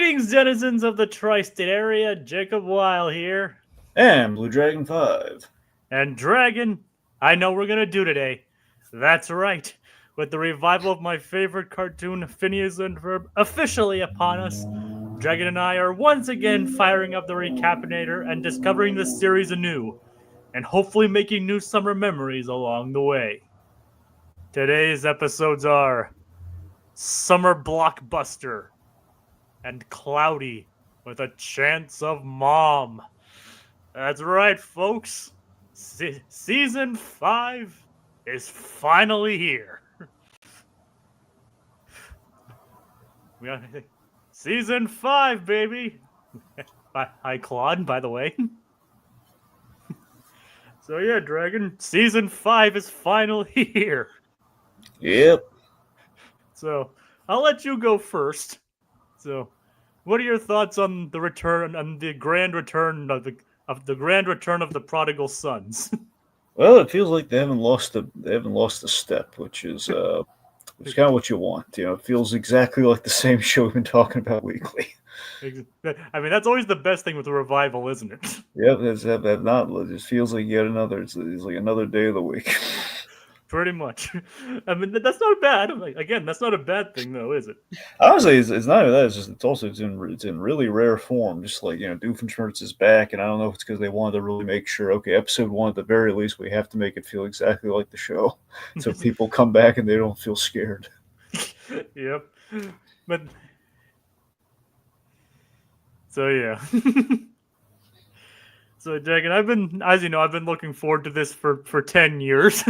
Greetings, denizens of the tri-state area. Jacob Weil here. And Blue Dragon 5. And Dragon, I know we're going to do today. That's right. With the revival of my favorite cartoon, Phineas and Ferb, officially upon us, Dragon and I are once again firing up the Recap-inator and discovering the series anew, and hopefully making new summer memories along the way. Today's episodes are Summer Blockbuster and Cloudy with a Chance of Mom. That's right, folks. Season 5 is finally here. We got Season 5, baby. Hi, Claude, by the way. So yeah, Dragon, Season 5 is finally here. Yep. So I'll let you go first. So, what are your thoughts on the return, on the grand return of the prodigal sons? Well, it feels like they haven't lost a step, which is kind of what you want. It feels exactly like the same show we've been talking about weekly. I mean, that's always the best thing with a revival, isn't it? Yep, it just feels like yet another. It's like another day of the week. Pretty much. I mean, that's not bad. Again, that's not a bad thing, though, is it? Honestly, it's not even that. It's in really rare form. Just like Doofenshmirtz is back, and I don't know if it's because they wanted to really make sure. Okay, episode 1 at the very least, we have to make it feel exactly like the show, so people come back and they don't feel scared. Yep, but so yeah. So, Dragon, I've been looking forward to this for 10 years.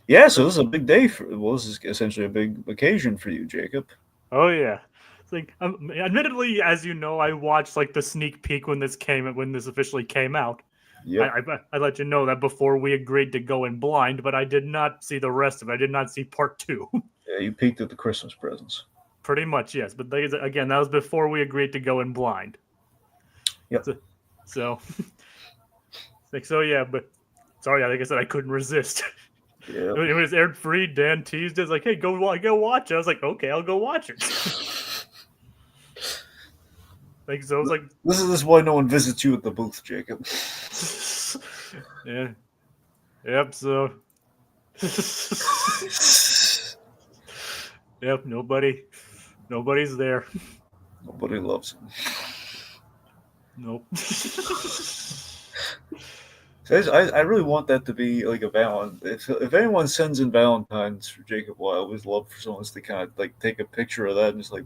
Yeah, so this is a big day this is essentially a big occasion for you, Jacob. Oh yeah, it's like admittedly, as you know, I watched like the sneak peek when this officially came out. Yeah, I let you know that before we agreed to go in blind, but I did not see the rest of it. I did not see part 2. Yeah, you peeked at the Christmas presents. Pretty much, yes. But again, that was before we agreed to go in blind. Yep. So yeah, but sorry, like I said, I couldn't resist. Yeah. When it was aired free, Dan teased it. Like, hey, go watch it. I was like, okay, I'll go watch it. Like, so I was like, this is why no one visits you at the booth, Jacob. Yeah. Yep. So. Yep. Nobody's there. Nobody loves him. Nope. I really want that to be like a Valentine. If anyone sends in Valentines for Jacob, I always love for someone to kind of like take a picture of that and just like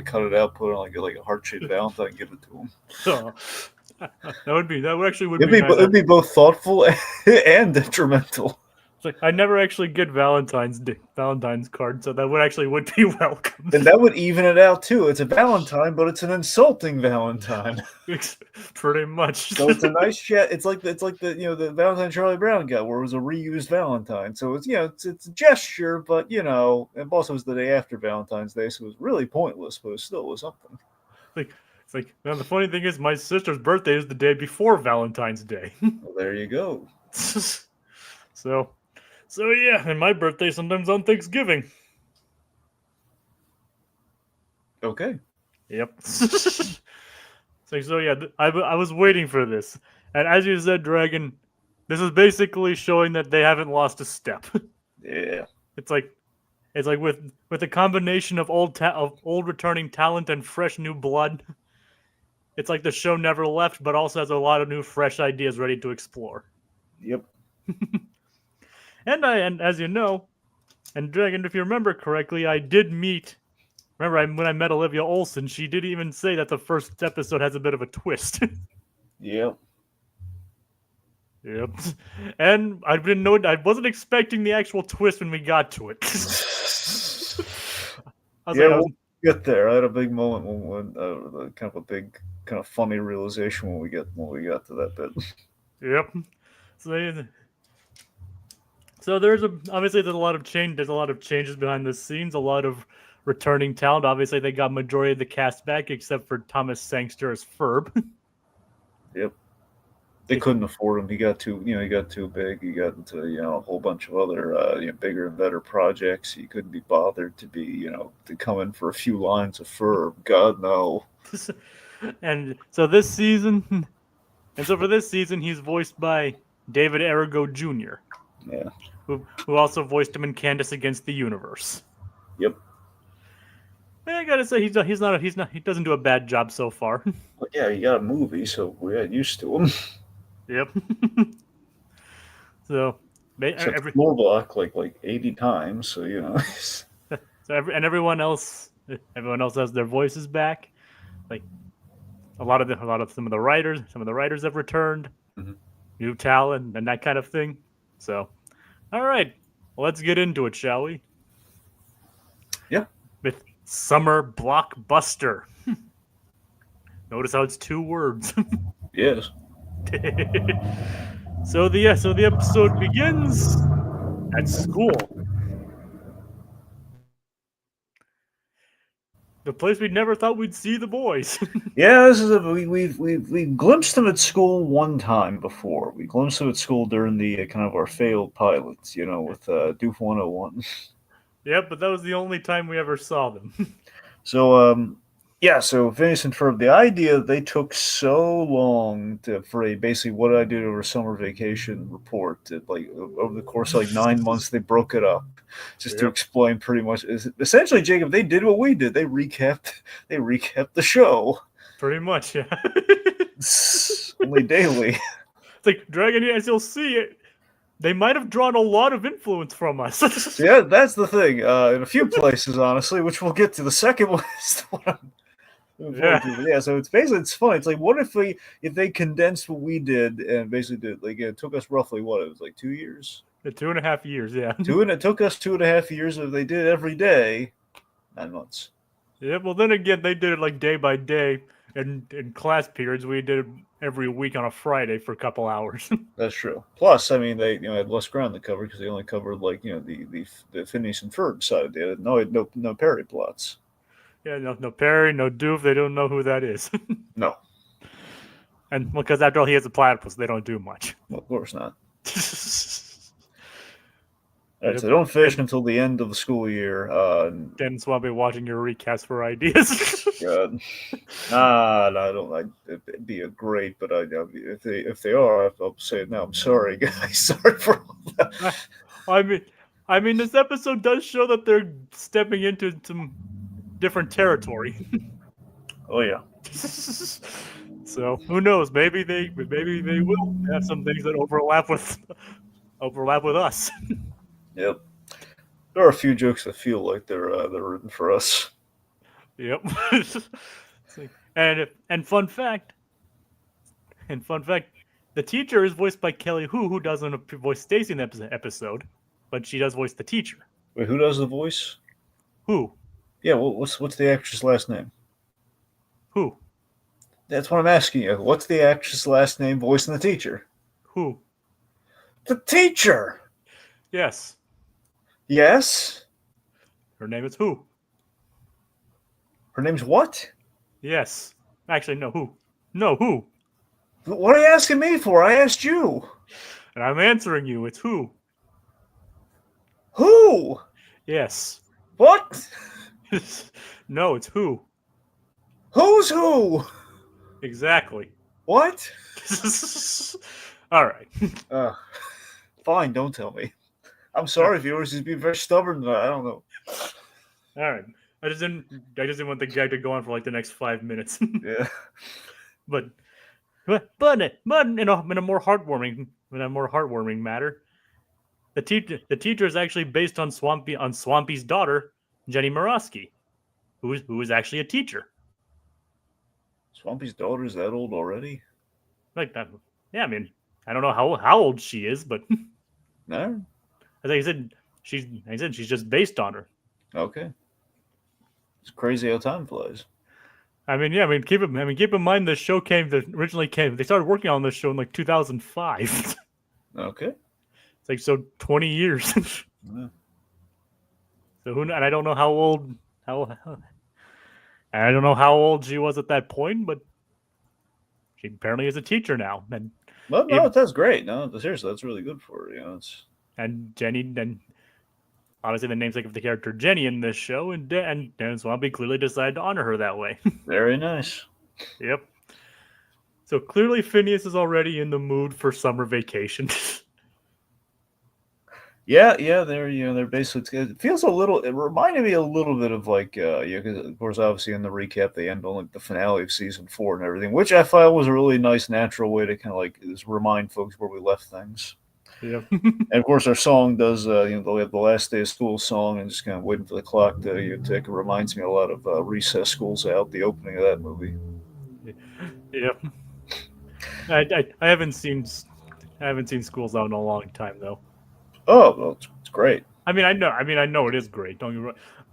cut it out, put it on like a heart-shaped Valentine, give it to them. So, It'd be both thoughtful and detrimental. It's like I never actually get Valentine's card, so that would be welcome. And that would even it out too. It's a Valentine, but it's an insulting Valentine. Pretty much. So it's a nice chat. It's like the the Valentine Charlie Brown got, where it was a reused Valentine. So it's it's a gesture, but and also it was the day after Valentine's Day, so it was really pointless, but it still was something. It's like now the funny thing is my sister's birthday is the day before Valentine's Day. Well, there you go. So yeah, and my birthday sometimes on Thanksgiving. Okay. Yep. So yeah, I was waiting for this, and as you said, Dragon, this is basically showing that they haven't lost a step. Yeah. It's like with a combination of old returning talent and fresh new blood. It's like the show never left, but also has a lot of new fresh ideas ready to explore. Yep. And as you know, and Dragon, if you remember correctly, I did meet. Remember when I met Olivia Olson, she did even say that the first episode has a bit of a twist. Yep. Yep. And I wasn't expecting the actual twist when we got to it. We'll get there. I had a big moment when kind of a big, kind of funny realization when we got to that bit. Yep. So obviously there's a lot of change. There's a lot of changes behind the scenes. A lot of returning talent. Obviously they got majority of the cast back except for Thomas Sangster as Ferb. Yep. They couldn't afford him. He got too big. He got into a whole bunch of other bigger and better projects. He couldn't be bothered to be to come in for a few lines of Ferb. God no. And so this season, for this season, he's voiced by David Arago Jr. Yeah. Who also voiced him in Candace Against the Universe. Yep. I gotta say he doesn't do a bad job so far. Well, yeah, he got a movie, so we got used to him. Yep. So every floor block like 80 times, so So everyone else has their voices back. Like some of the writers have returned. Mm-hmm. New talent and that kind of thing. So, all right, let's get into it, shall we? Yeah. With Summer Blockbuster. Notice how it's 2 words. Yes. So the episode begins at school. The place we never thought we'd see the boys. Yeah, this is we glimpsed them at school one time before. We glimpsed them at school during the kind of our failed pilots, with Doof 101. Yeah, but that was the only time we ever saw them. So so Phineas and Ferb, the idea that they took so long for basically what did I do over summer vacation report, that like over the course of 9 months they broke it up just to explain pretty much. Essentially, Jacob, they did what we did. They recapped the show. Pretty much, yeah. Only daily. It's like Dragon, as you'll see, they might have drawn a lot of influence from us. Yeah, that's the thing. In a few places, honestly, which we'll get to. The second one is the one yeah, so it's funny. It's like, what if they condensed what we did and basically did, like, it took us roughly, it was like 2 years? 2.5 years, yeah. It took us 2.5 years. If they did it every day, 9 months. Yeah, well, then again, they did it like day by day, and in class periods, we did it every week on a Friday for a couple hours. That's true. Plus, I mean, they had less ground to cover because they only covered the Phineas and Ferb side of it. No Perry plots. Yeah, no Perry, no Doof. They don't know who that is. No. And because after all, he has a platypus, they don't do much. Well, of course not. All right, so don't finish until the end of the school year. Then Swampy watching your recast for ideas. God. No, I don't. It'd be a great, but if they are, I'll say it now. I'm sorry, guys. Sorry for all that. I mean, this episode does show that they're stepping into some different territory. Oh yeah. So who knows? Maybe they will have some things that overlap with us. Yep. There are a few jokes that feel like they're written for us. Yep. And fun fact, the teacher is voiced by Kelly who doesn't voice Stacy in the episode, but she does voice the teacher. Wait, who does the voice? Who? Yeah, what's the actress' last name? Who? That's what I'm asking you. What's the actress' last name voicing the teacher? Who? The teacher! Yes. Yes? Her name is who? Her name's what? Yes. Actually, no, who? No, who? What are you asking me for? I asked you. And I'm answering you. It's who? Who? Yes. What? No, it's who. Who's who? Exactly. What? All right. Fine, don't tell me. I'm sorry, viewers. He's being very stubborn. I don't know. All right. I just didn't want the gag to go on for like the next 5 minutes. Yeah. But in a more heartwarming matter, the teacher is actually based on Swampy's daughter, Jenny Morosky, who is actually a teacher. Swampy's daughter is that old already? Like that. Yeah, I mean, I don't know how old she is, but No. I said she's just based on her. Okay. It's crazy how time flies. Keep in mind the show originally came. They started working on this show in like 2005. Okay. It's like 20 years. Yeah. So and I don't know how old she was at that point, but she apparently is a teacher now. And But no, that's great. No, seriously, that's really good for her. It's... And Jenny, and obviously the namesake of the character Jenny in this show, and Dan Swampy clearly decided to honor her that way. Very nice. Yep. So clearly Phineas is already in the mood for summer vacation. Yeah, they're basically. It feels a little. It reminded me a little bit of like, because of course, obviously in the recap they end on like the finale of season 4 and everything, which I felt was a really nice, natural way to kind of like just remind folks where we left things. Yeah. And of course, our song does. We have the last day of school song, and just kind of waiting for the clock to tick. It reminds me a lot of Recess, School's Out, the opening of that movie. Yep. I haven't seen School's Out in a long time though. Oh, well, it's great. I mean, I know it is great. Don't get me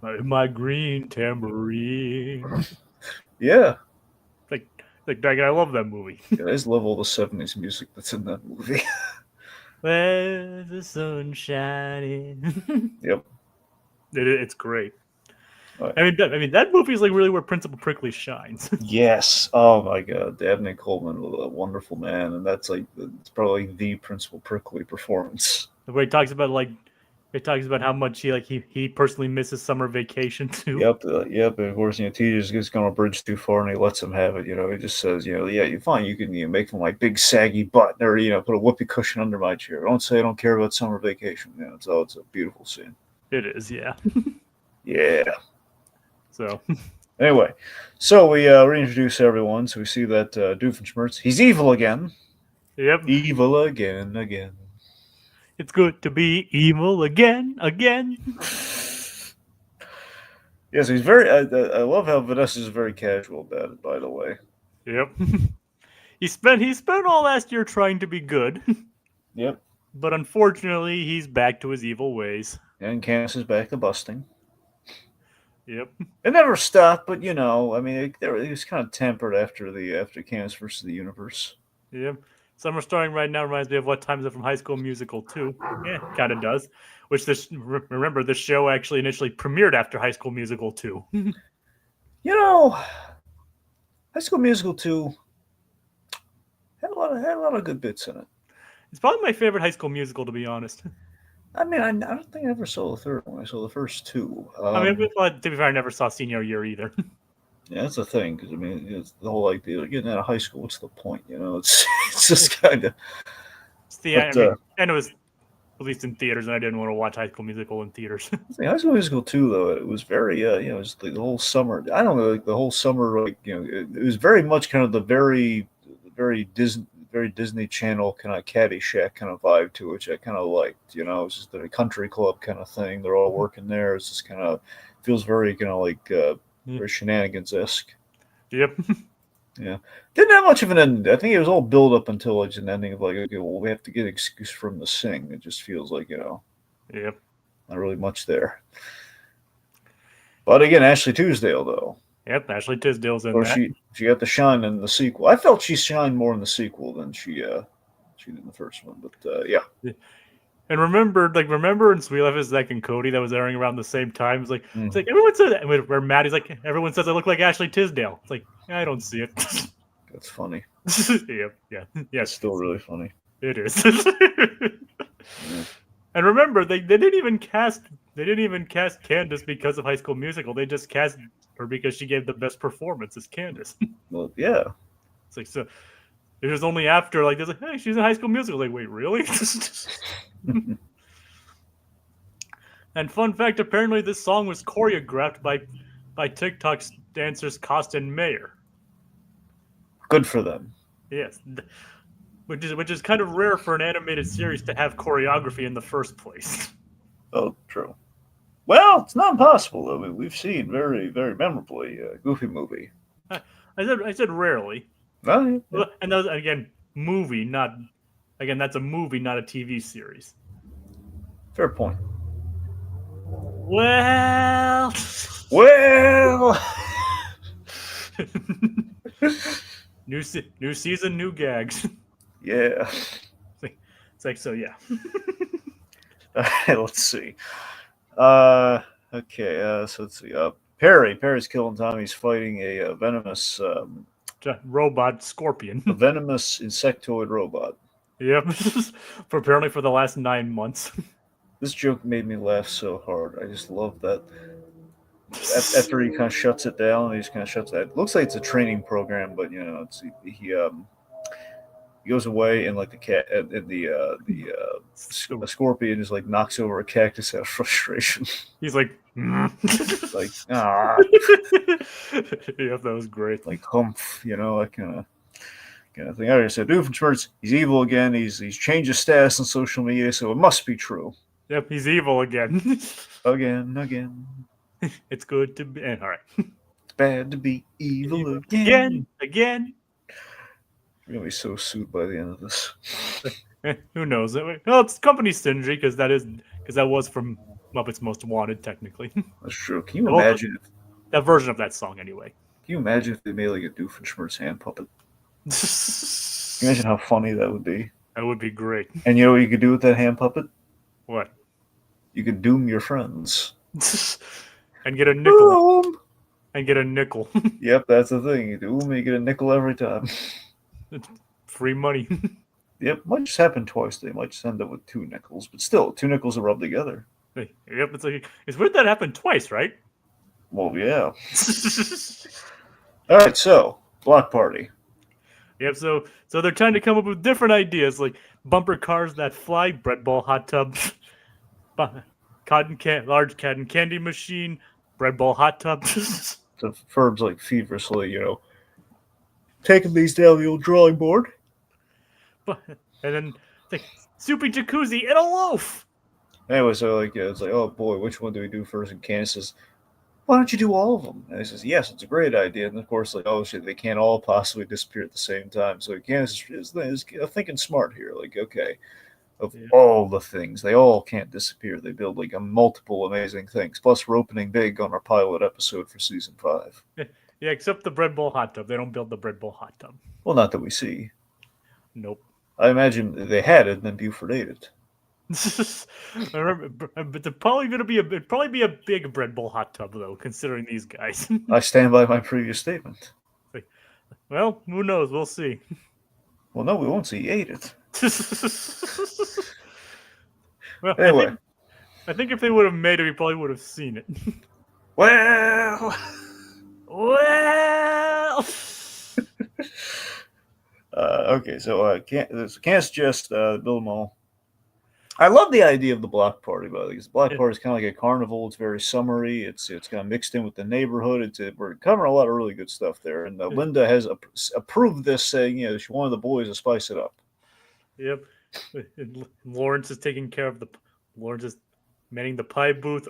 wrong. My green tambourine. Yeah. Like, I love that movie. Yeah, I just love all the 70s music that's in that movie. Where's the sun shining? Yep. It's great. Right. I mean, that movie is like really where Principal Prickly shines. Yes. Oh my God, Dabney Coleman was a wonderful man, and that's like it's probably the Principal Prickly performance. Where he talks about how much he personally misses summer vacation too. Yep. And of course, TJ's just going a bridge too far, and he lets him have it. He just says, yeah, you're fine. You can make my big saggy butt, or put a whoopee cushion under my chair. Don't say I don't care about summer vacation. It's a beautiful scene. It is, yeah. Yeah. So. Anyway, so we reintroduce everyone. So we see that Doofenshmirtz, he's evil again. Yep. Evil again. It's good to be evil again. Yes, he's very. I love how Vanessa's very casual about it. By the way. Yep. he spent all last year trying to be good. Yep. But unfortunately, he's back to his evil ways. And Candace is back to busting. Yep. It never stopped, but it was kind of tempered after Candace versus the Universe. Yep. Summer starting right now reminds me of What Time Is It from High School Musical 2. Yeah, kind of does. Which remember, this show actually initially premiered after High School Musical 2. High School Musical 2 had a lot of good bits in it. It's probably my favorite High School Musical, to be honest. I mean, I don't think I ever saw the third one. I saw the first two. To be fair, I never saw Senior Year either. Yeah, that's the thing, because it's the whole idea of getting out of high school. What's the point? It's just kind of. And it was released in theaters, and I didn't want to watch High School Musical in theaters. High School Musical 2, though, it was very, it was the whole summer. I don't know, like the whole summer, it was very much kind of the very Disney Channel kind of Caddyshack kind of vibe to it, which I kind of liked. It's just a country club kind of thing. They're all working there. It's just kind of feels very kind of like very shenanigans-esque. Yep. Yeah. Didn't have much of an ending. I think it was all build up until like an ending of like, okay, well, we have to get an excuse from the sing. It just feels like, Yep. Not really much there. But again, Ashley Tisdale, though. Yep, Ashley Tisdale's in that. She got the shine in the sequel. I felt she shined more in the sequel than she did in the first one. But yeah. And remember in Sweet Life of Zack and Cody that was airing around the same time. It's like everyone says that. Where Maddie's like, everyone says I look like Ashley Tisdale. It's like, I don't see it. That's funny. Yeah. It's still really funny. It is. And remember, they didn't even cast Candace because of High School Musical. They just cast her because she gave the best performance as Candace. Well, yeah. It's like, so it was only after like there's like, hey, she's in High School Musical. Like, wait, really? And fun fact, apparently this song was choreographed by TikTok dancers Costa and Mayer. Good for them. Yes. Which is kind of rare for an animated series to have choreography in the first place. Oh, true. Well, it's not impossible. I mean, we've seen very, very memorably Goofy movie. I said rarely. Oh, yeah. And that was, again, movie, not... Again, that's a movie, not a TV series. Fair point. Well... New season, new gags. Yeah. It's like, so yeah. Let's see. Okay, so let's see. Perry's killing Tommy. He's fighting a venomous... robot scorpion. A venomous insectoid robot. Yep. For apparently for the last 9 months. This joke made me laugh so hard. I just love that. After he kind of shuts it down, he just kind of shuts that. It looks like it's a training program, but he goes away and like the cat and a scorpion just like knocks over a cactus out of frustration. He's like, Like ah, yeah, that was great. like humph, that kind of thing. Like I said, Doofenshmirtz, he's evil again. He's changed his status on social media, so it must be true. Yep, he's evil again. Again. It's good to be. All right. It's bad to be evil again. Again. We're gonna be so sued by the end of this. Who knows? Well, it's company synergy because that was from Muppets Most Wanted, technically. That's true. Can you imagine that version of that song, anyway? Can you imagine if they made like a Doofenshmirtz hand puppet? Can you imagine how funny that would be? That would be great. And you know what you could do with that hand puppet? What? You could doom your friends. And get a nickel. Boom! And get a nickel. Yep, that's the thing. You doom, you get a nickel every time. Free money. Yep, might just happen twice. They might just end up with 2 nickels, but still, 2 nickels are rubbed together. Yep, it's weird that happened twice, right? Well, yeah. All right, so block party. Yep. So they're trying to come up with different ideas, like bumper cars that fly, bread ball hot tub, large cotton candy machine, bread ball hot tub. So Ferb's like feverishly, taking these down the old drawing board. And then like soupy jacuzzi and a loaf. Anyway, so it's like, oh boy, which one do we do first? And Candace says, why don't you do all of them? And he says, yes, it's a great idea. And of course, like, oh shit, they can't all possibly disappear at the same time. So Candace is thinking smart here. Like, okay, of all the things, they all can't disappear. They build like multiple amazing things. Plus, we're opening big on our pilot episode for season 5. Yeah, except the bread bowl hot tub. They don't build the bread bowl hot tub. Well, not that we see. Nope. I imagine they had it and then Buford ate it. I remember, but it'd probably be a big bread bowl hot tub though, considering these guys. I stand by my previous statement. Well, who knows? We'll see. Well, no, we won't see. He ate it. Well, anyway, I think if they would have made it, we probably would have seen it. Well. Okay, so Candace just build them all. I love the idea of the block party, by the way. Because the block party is kind of like a carnival. It's very summery. It's kind of mixed in with the neighborhood. We're covering a lot of really good stuff there. And Linda has approved this, saying, she wanted the boys to spice it up. Yep. Lawrence is taking care of Lawrence is manning the pie booth.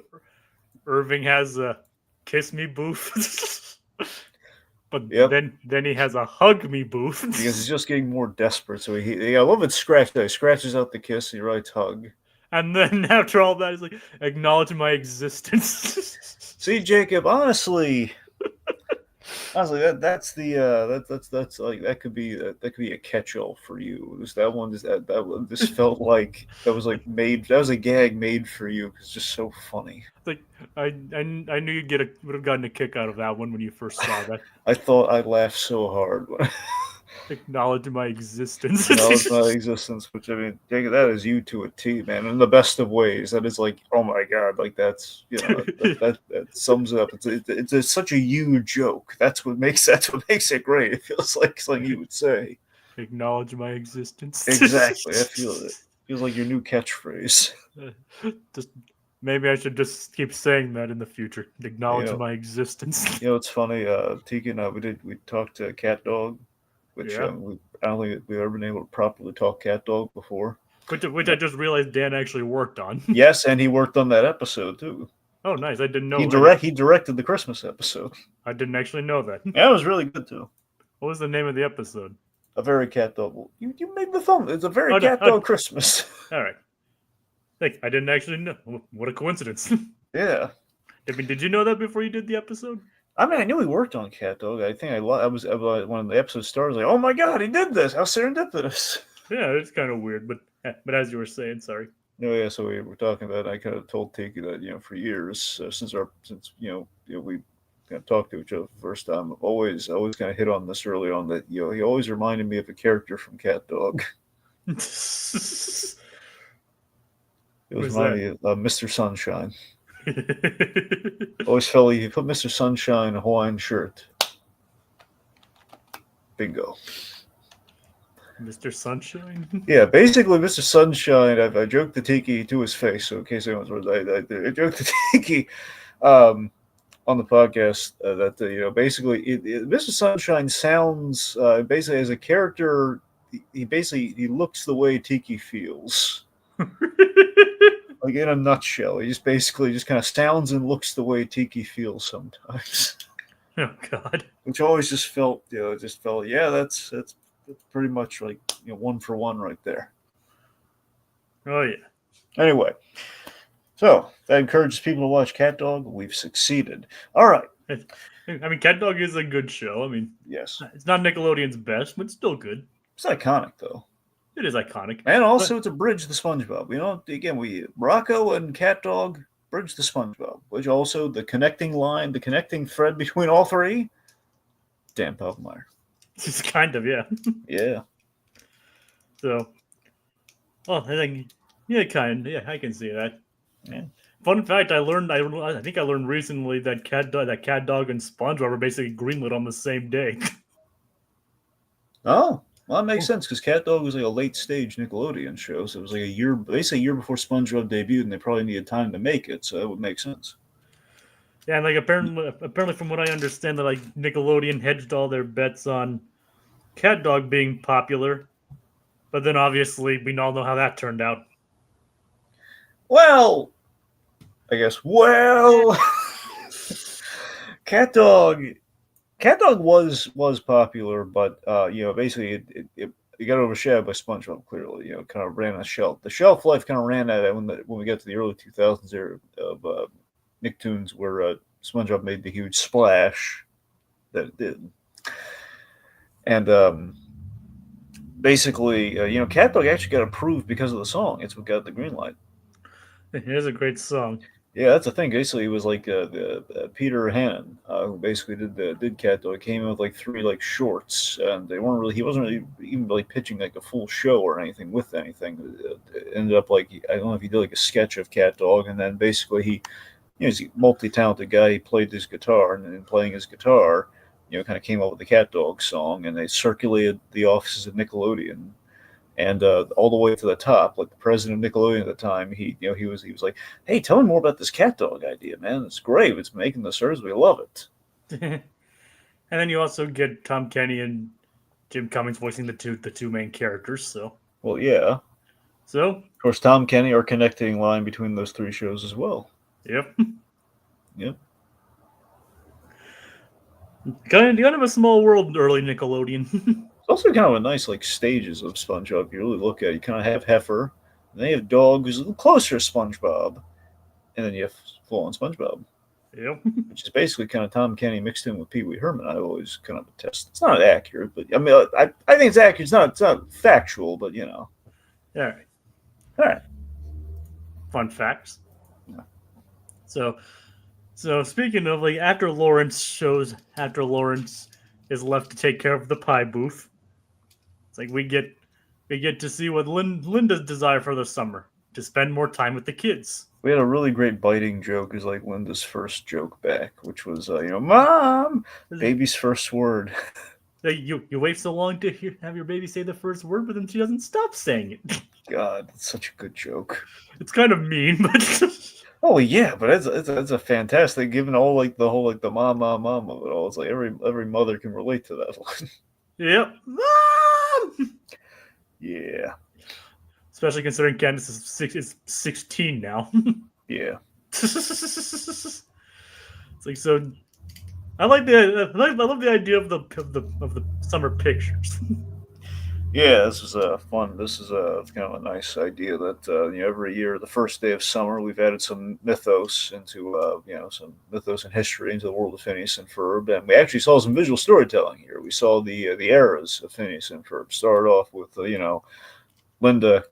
Irving has a kiss me booth. But then he has a hug me booth. Because he's just getting more desperate. So I love it scratched. He scratches out the kiss. He writes hug. And then after all that, he's like, acknowledge my existence. See, Jacob, honestly, that's like that could be a catch-all for you. That one this felt like that was a gag made for you because it's just so funny. Like I knew you'd would have gotten a kick out of that one when you first saw that. I thought I laughed so hard. Acknowledge my existence. Acknowledge my existence, which I mean, Jacob, that is you to a T, man. In the best of ways, that is like, oh my god, like that's that sums it up. It's such a you joke. That's what makes it great. It feels like something you would say. Acknowledge my existence. Exactly. I feel it. Feels like your new catchphrase. Maybe I should just keep saying that in the future. Acknowledge my existence. It's funny. Tiki and I, we talked to Cat Dog. Which I don't think we've ever been able to properly talk Cat Dog before. Which I just realized Dan actually worked on. Yes, and he worked on that episode too. Oh, nice! I didn't know. He directed the Christmas episode. I didn't actually know that. Yeah, it was really good too. What was the name of the episode? A Very Cat Dog. You made the thumb. It's A Very Cat Dog Christmas. All right. I didn't actually know. What a coincidence. Yeah. I mean, did you know that before you did the episode? I mean, I knew he worked on Cat Dog. I think I was when the episode started, like, oh my god, he did this! How serendipitous! Yeah, it's kind of weird, but as you were saying, sorry. No, yeah. So we were talking about. I kind of told Tiki that for years since we kind of talked to each other the first time, I've always kind of hit on this early on that he always reminded me of a character from Cat Dog. It was Who's reminding that? me of Mr. Sunshine. Always felt like if you put Mr. Sunshine in a Hawaiian shirt, bingo. Mr. Sunshine? Yeah, basically, Mr. Sunshine. I joked to Tiki to his face, so in case anyone's worried, I joked to Tiki on the podcast that basically Mr. Sunshine sounds basically as a character. He looks the way Tiki feels. Like in a nutshell, he just basically just kind of sounds and looks the way Tiki feels sometimes. Oh God. Which always just felt, yeah, that's pretty much like one for one right there. Oh yeah. Anyway, so that encourages people to watch Cat Dog. We've succeeded. All right. I mean, Cat Dog is a good show. I mean, Yes, it's not Nickelodeon's best, but it's still good. it's iconic though. It is iconic. And also, it's a bridge to SpongeBob. We Rocco and Cat Dog bridge to SpongeBob, which also the connecting line, the connecting thread between all three. Dan Povenmire. It's kind of, yeah. Yeah. So, I think, yeah, kind of, yeah, I can see that. Yeah. Fun fact: I think I learned recently that Cat Dog and SpongeBob were basically greenlit on the same day. Oh, well, that makes sense because Cat Dog was like a late stage Nickelodeon show, so it was like basically a year before SpongeBob debuted, and they probably needed time to make it, so that would make sense. Yeah, and like apparently, from what I understand, that like Nickelodeon hedged all their bets on Cat Dog being popular, but then obviously we all know how that turned out. Well, I guess. Well, Cat Dog was popular, but basically it got overshadowed by SpongeBob. Clearly, kind of ran on the shelf. The shelf life kind of ran out when we got to the early 2000s era of Nicktoons, where SpongeBob made the huge splash that it did, and basically, Cat Dog actually got approved because of the song. It's what got the green light. It is a great song. Yeah, that's the thing. Basically, it was like Peter Hannon, who basically did Cat Dog. Came in with like 3 like shorts, and he wasn't really even really pitching like a full show or anything with anything. It ended up like, I don't know if he did like a sketch of Cat Dog, and then basically he's a multi-talented guy. He played his guitar, and in playing his guitar, kind of came up with the Cat Dog song, and they circulated the offices of Nickelodeon. And all the way to the top, like the president of Nickelodeon at the time, he was like, "Hey, tell me more about this Cat Dog idea, man. It's great. It's making the stars. We love it." And then you also get Tom Kenny and Jim Cummings voicing the two main characters. So, well, yeah. So, of course, Tom Kenny are connecting line between those 3 shows as well. Yep. Yep. Kind of a small world, early Nickelodeon. It's also kind of a nice like stages of SpongeBob. If you really look at it, you kind of have Heifer, and then you have Dog, who's a little closer to SpongeBob, and then you have full-on SpongeBob. Yep. Which is basically kind of Tom Kenny mixed in with Pee Wee Herman. I always kind of attest. It's not accurate, but I mean, I think it's accurate. It's not factual, but All right. All right. Fun facts. Yeah. So speaking of like after Lawrence is left to take care of the pie booth, it's like we get to see what Linda's desire for the summer, to spend more time with the kids. We had a really great biting joke, is like Linda's first joke back, which was, Mom, baby's first word. You wait so long to have your baby say the first word, but then she doesn't stop saying it. God, that's such a good joke. It's kind of mean, but oh yeah, but it's a fantastic, given all like the whole like the mom of it all. It's like every mother can relate to that one. Yep, Mom. Yeah. Especially considering Candace is 16 now. Yeah. It's like, so I love the idea of the summer pictures. Yeah, this is fun. This is kind of a nice idea that every year, the first day of summer, we've added some mythos into some mythos and history into the world of Phineas and Ferb, and we actually saw some visual storytelling here. We saw the eras of Phineas and Ferb. Started off with Linda,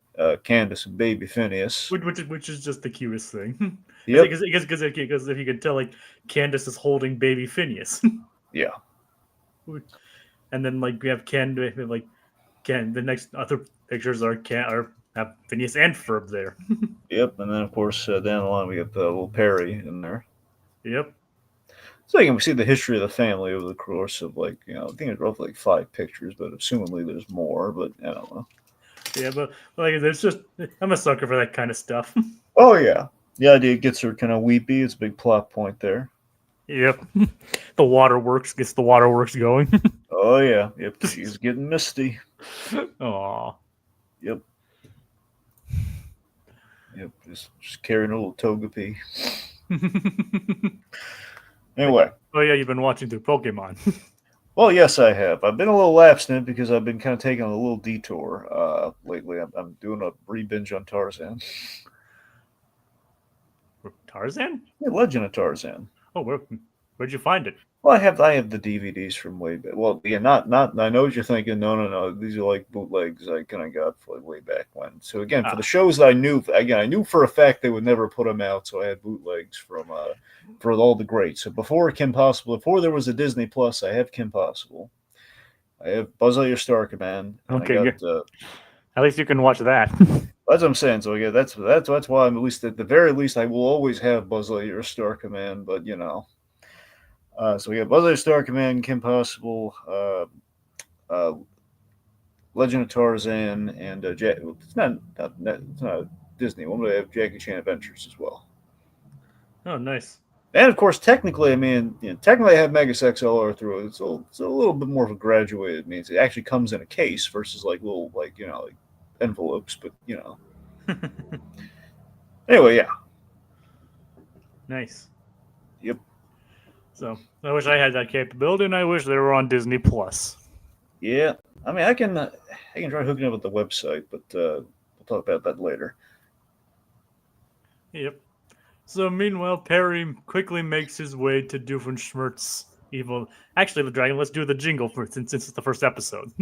Candace, and baby Phineas, which is just the cutest thing. Yep. Because if you could tell, like, Candace is holding baby Phineas. Yeah. And then like we have Candace, like The next other pictures are have Phineas and Ferb there. Yep, and then of course down the line we get little Perry in there. Yep. So again, we see the history of the family over the course of I think it's roughly like 5 pictures, but assumingly there's more. But I don't know. Yeah, but like it's just I'm a sucker for that kind of stuff. Oh yeah, the idea gets her kind of weepy. It's a big plot point there. Yep. The waterworks gets the waterworks going. Oh yeah, yep. She's getting misty. Aw. Yep. Yep. Just carrying a little Togepi. Anyway. Oh yeah, you've been watching through Pokemon. Well, yes, I have. I've been a little lapsed in it because I've been kind of taking a little detour lately. I'm doing a re-binge on Tarzan. Tarzan? Yeah, Legend of Tarzan. Oh, where'd you find it? Well, I have the DVDs from way back. Well, yeah, not. I know what you're thinking. No. These are like bootlegs I kind of got for way back when. So again, for the shows that I knew for a fact they would never put them out. So I had bootlegs from for all the greats. So before Kim Possible, before there was a Disney Plus, I have Kim Possible. I have Buzz Lightyear Star Command. Okay, at least you can watch that. That's what I'm saying. So again, that's why I'm at the very least I will always have Buzz Lightyear Star Command. But so we got Buzz Lightyear Star Command, Kim Possible, Legend of Tarzan, and it's not a Disney one, but I have Jackie Chan Adventures as well. Oh, nice. And of course, technically, I have Megas XLR through it. It's a little bit more of a graduated means. It actually comes in a case versus like little like envelopes, but Anyway, yeah. Nice. Yep. So I wish I had that capability, and I wish they were on Disney Plus. Yeah, I mean, I can try hooking up with the website, but we'll talk about that later. Yep. So meanwhile, Perry quickly makes his way to Doofenshmirtz evil. Actually, the dragon. Let's do the jingle since it's the first episode.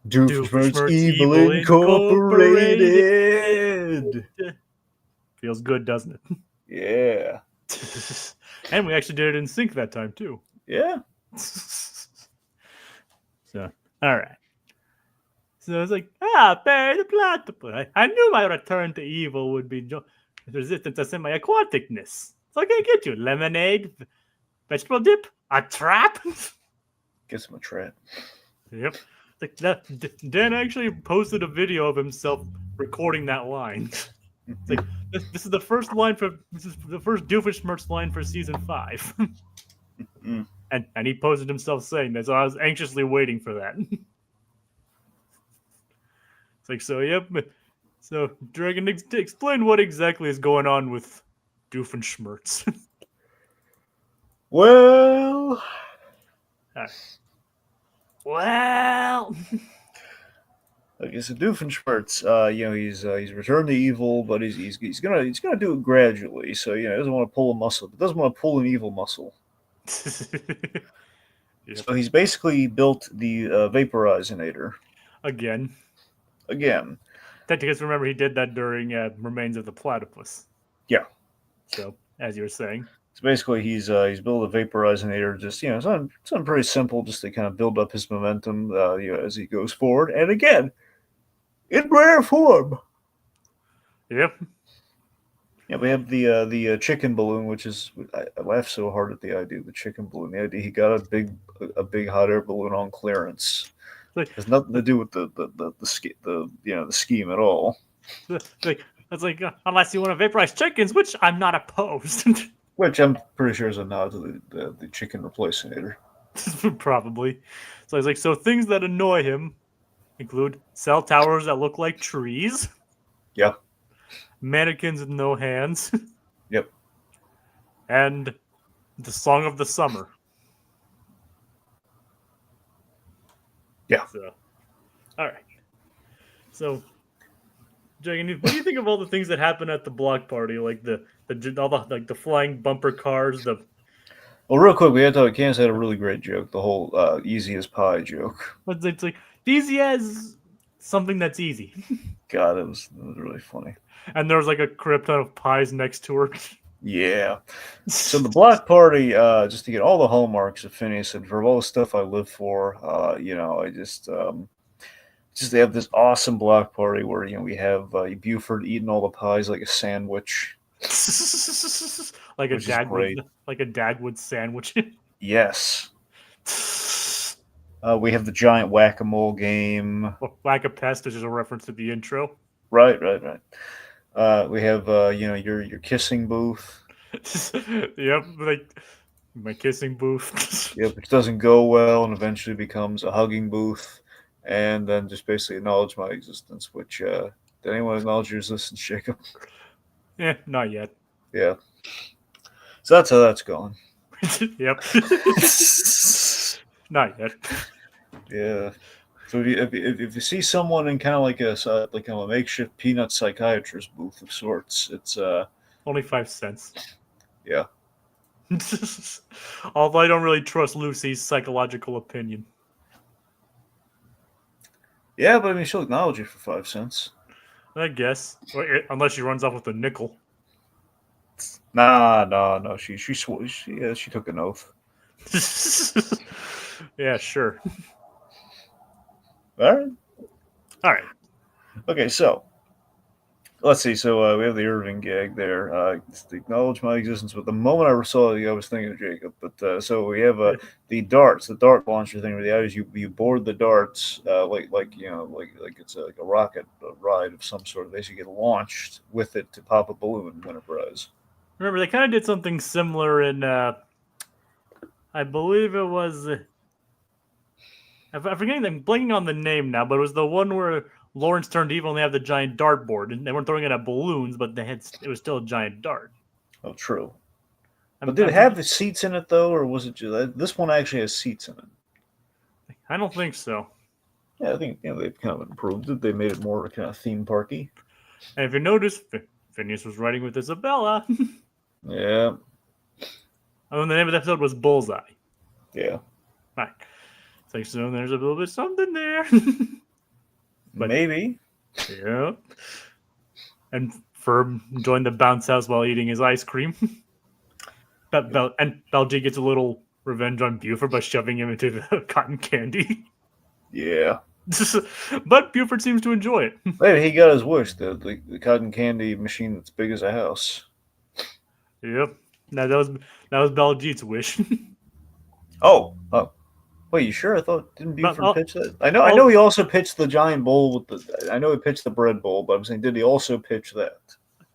Doofenshmirtz Evil Incorporated. Feels good, doesn't it? Yeah. And we actually did it in sync that time too. Yeah. So, all right. So it's like, Perry the platypus. I knew my return to evil would be resistant to semi-aquaticness. So I can get you lemonade, vegetable dip, a trap. Get him a trap. Yep. Dan actually posted a video of himself recording that line. It's like this is the first Doofenshmirtz line for season 5. and he posted himself saying that, so I was anxiously waiting for that. It's like, so yep. So Dragon, explain what exactly is going on with Doofenshmirtz. Well. Well. Okay, so Doofenshmirtz, he's returned to evil, but he's gonna do it gradually. So he doesn't want to pull a muscle, but doesn't want to pull an evil muscle. Yep. So he's basically built the vaporize-inator. Again. Because remember, he did that during Remains of the Platypus. Yeah. So, as you were saying. So basically, he's built a vaporize-inator, just something pretty simple, just to kind of build up his momentum, as he goes forward. And again, in rare form. Yep. Yeah, we have the chicken balloon, which is I laugh so hard at the idea of the chicken balloon. The idea he got a big hot air balloon on clearance. It has nothing to do with the scheme at all. It's like unless you want to vaporize chickens, which I'm not opposed. Which I'm pretty sure is a nod to the chicken replacinator. Probably. So it's like, so things that annoy him include cell towers that look like trees. Yeah. Mannequins with no hands. Yep. And the song of the summer. Yeah. So, all right. So, Dragon, what do you think of all the things that happen at the block party, like the flying bumper cars? Well, real quick, we had to talk. Candace had a really great joke. The whole easy as pie joke. It's like easy as something that's easy. God, it was really funny. And there was like a crap ton of pies next to her. Yeah. So the block party, just to get all the hallmarks of Phineas and Ferb, all the stuff I live for. I just they have this awesome block party where we have Buford eating all the pies like a sandwich, like which is great. a Dagwood sandwich. Yes. We have the giant whack-a-mole game. Lack of pest, which is a reference to the intro. Right. We have your kissing booth. Yep, like my kissing booth. Yep, which doesn't go well and eventually becomes a hugging booth, and then just basically acknowledge my existence. Which did anyone acknowledge your existence, Jacob? Not yet. Yeah. So that's how that's going. Yep. Not yet. Yeah. So if you see someone in kind of like a makeshift peanut psychiatrist booth of sorts, it's only 5 cents. Yeah. Although I don't really trust Lucy's psychological opinion. Yeah, but I mean she'll acknowledge you for 5 cents. I guess, unless she runs off with a nickel. No. She took an oath. Yeah, sure. All right. Okay, so let's see. So we have the Irving gag there. Just to acknowledge my existence. But the moment I saw it, I was thinking of Jacob. But so we have the darts, the dart launcher thing. Where the idea is you board the darts like it's like a rocket ride of some sort. They should get launched with it to pop a balloon and win a prize. Remember, they kind of did something similar in. I believe it was. I'm forgetting. I'm blanking on the name now, but it was the one where Lawrence turned evil and they have the giant dartboard, and they weren't throwing it at balloons, but it was still a giant dart. Oh, true. But did it have the seats in it though, or was it just this one actually has seats in it? I don't think so. Yeah, I think they've kind of improved it. They made it more kind of theme parky. And if you notice, Phineas was riding with Isabella. Yeah. And the name of the episode was Bullseye. Yeah. Right. So there's a little bit something there. But maybe. Yeah. And Ferb joined the bounce house while eating his ice cream. And Belgy gets a little revenge on Buford by shoving him into the cotton candy. Yeah. But Buford seems to enjoy it. Maybe he got his wish, the cotton candy machine that's big as a house. Yep. Now that was Beljeet's wish. Oh. Wait, you sure? I thought didn't Buford pitch that? I know he also pitched the giant bowl I know he pitched the bread bowl, but I'm saying did he also pitch that?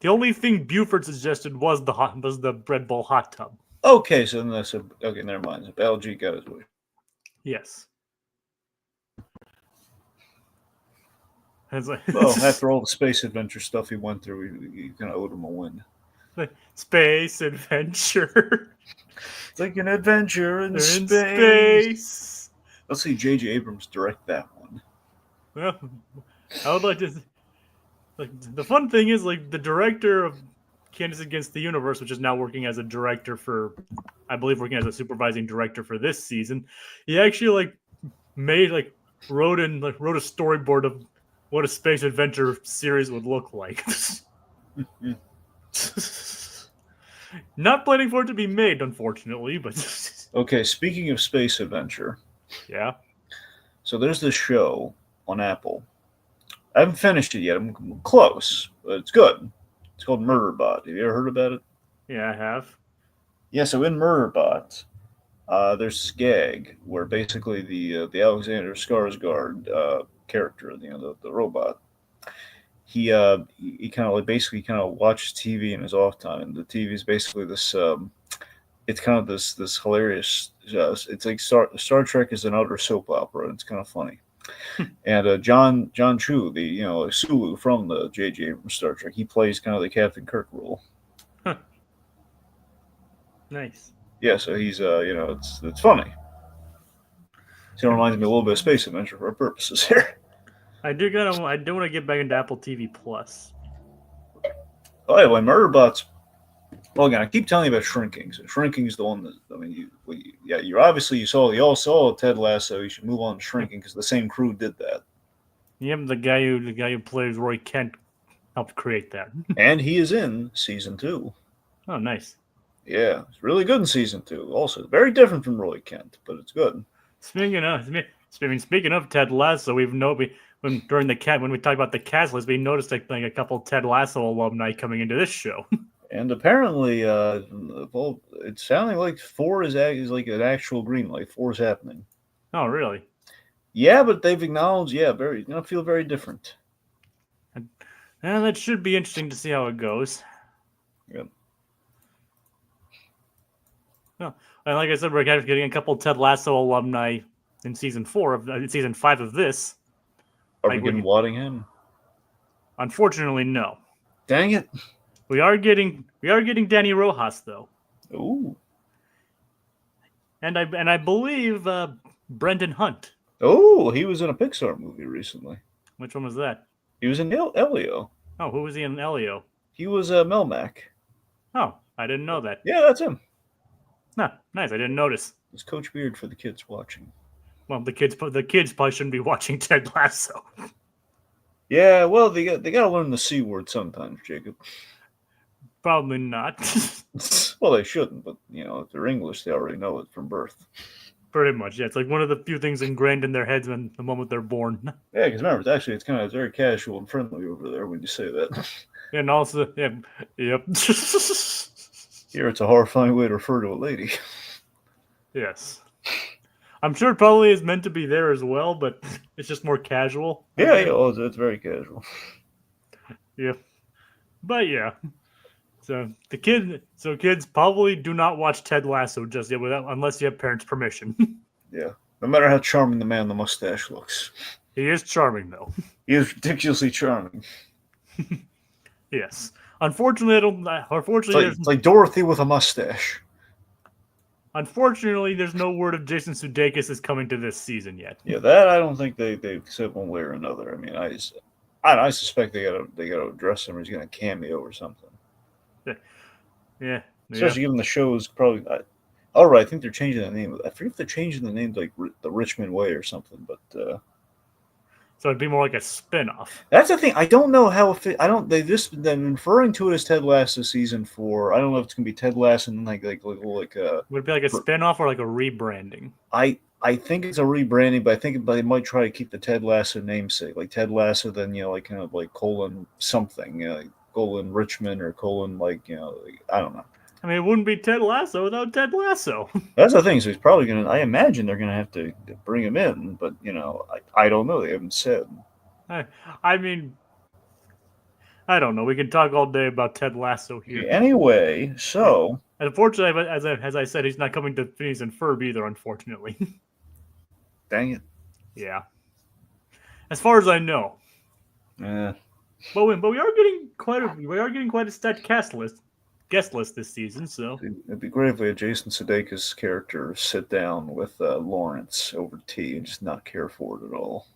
The only thing Buford suggested was the bread bowl hot tub. Okay, so then that's okay. Never mind. So Beljeet got his wish. Yes. Well, after all the space adventure stuff he went through, he kind of owed him a win. Space adventure. It's like an adventure in space. Let's see J.J. Abrams direct that one. Well, I would like to. The fun thing is, the director of Candace Against the Universe, which is now working as a director for, I believe, working as a supervising director for this season. He actually wrote a storyboard of what a space adventure series would look like. Not planning for it to be made, unfortunately, but okay. Speaking of space adventure, yeah. So there's this show on Apple. I haven't finished it yet. I'm close, but it's good. It's called Murderbot. Have you ever heard about it? Yeah, I have. Yeah. So in Murderbot, there's this gag where basically the Alexander Skarsgård character, the robot. He kind of basically watches TV in his off time, and the TV is basically this. It's kind of this hilarious. It's like Star Trek is an outer soap opera, and it's kind of funny. And John Chu, the Sulu from the J.J. Abrams Star Trek, he plays kind of the Captain Kirk role. Huh. Nice. Yeah, so he's it's funny. So it reminds me a little bit of Space Adventure for our purposes here. I do want to get back into Apple TV Plus. Oh yeah, well, Murderbot's. Well, again, I keep telling you about Shrinking. So Shrinking is the one that you all saw Ted Lasso. You should move on to Shrinking because the same crew did that. Yep, the guy who plays Roy Kent helped create that. And he is in season 2. Oh, nice. Yeah, it's really good in season 2. Also, very different from Roy Kent, but it's good. Speaking of Ted Lasso, during the cat when we talked about the cast list, we noticed like a couple Ted Lasso alumni coming into this show. And apparently, well, it's sounding like 4 is like an actual green light. 4 is happening. Oh, really? Yeah, but they've acknowledged, very gonna feel very different. And that should be interesting to see how it goes. Yep. Oh, and like I said, we're getting a couple Ted Lasso alumni in season 5 of this. Are we getting Waddingham? Unfortunately, no. Dang it! We are getting Danny Rojas though. Ooh. And I believe Brendan Hunt. Oh, he was in a Pixar movie recently. Which one was that? He was in Elio. Oh, who was he in Elio? He was Melmac. Oh, I didn't know that. Yeah, that's him. Nah, nice. I didn't notice. It's Coach Beard for the kids watching. Well, the kids probably shouldn't be watching Ted Lasso. Yeah, well, they got to learn the C word sometimes, Jacob. Probably not. Well, they shouldn't, but if they're English, they already know it from birth. Pretty much, yeah. It's like one of the few things ingrained in their heads when the moment they're born. Yeah, because remember, it's kind of very casual and friendly over there when you say that. And also, yeah, yep. Here, it's a horrifying way to refer to a lady. Yes. I'm sure it probably is meant to be there as well, but it's just more casual. Yeah, it's very casual. Yeah. But yeah. So kids probably do not watch Ted Lasso just yet unless you have parents' permission. Yeah. No matter how charming the man with the mustache looks. He is charming though. He is ridiculously charming. Yes. Unfortunately, it's like Dorothy with a mustache. Unfortunately, there's no word of Jason Sudeikis is coming to this season yet. Yeah, that I don't think they've said one way or another. I mean, I suspect they gotta address him. He's gonna cameo or something. Yeah. Especially given the show is probably. All right, I think they're changing the name. I forget if they're changing the name to like the Richmond Way or something, but. So it'd be more like a spin-off. That's the thing. I don't know how they've just been referring to it as Ted Lasso season 4. I don't know if it's gonna be Ted Lasso and like would it be like a spin-off or like a rebranding? I think it's a rebranding, but I think they might try to keep the Ted Lasso namesake, like Ted Lasso, then like kind of like colon something, like colon Richmond or colon like I don't know. I mean, it wouldn't be Ted Lasso without Ted Lasso. That's the thing. So he's probably gonna. I imagine they're gonna have to bring him in, but I don't know. They haven't said. I mean, I don't know. We can talk all day about Ted Lasso here. Anyway, so unfortunately, as I said, he's not coming to Phineas and Ferb either. Unfortunately. Dang it. Yeah. As far as I know. Yeah. But we are getting quite a stacked guest list this season, so it'd be great if we had Jason Sudeikis' character sit down with Lawrence over tea and just not care for it at all.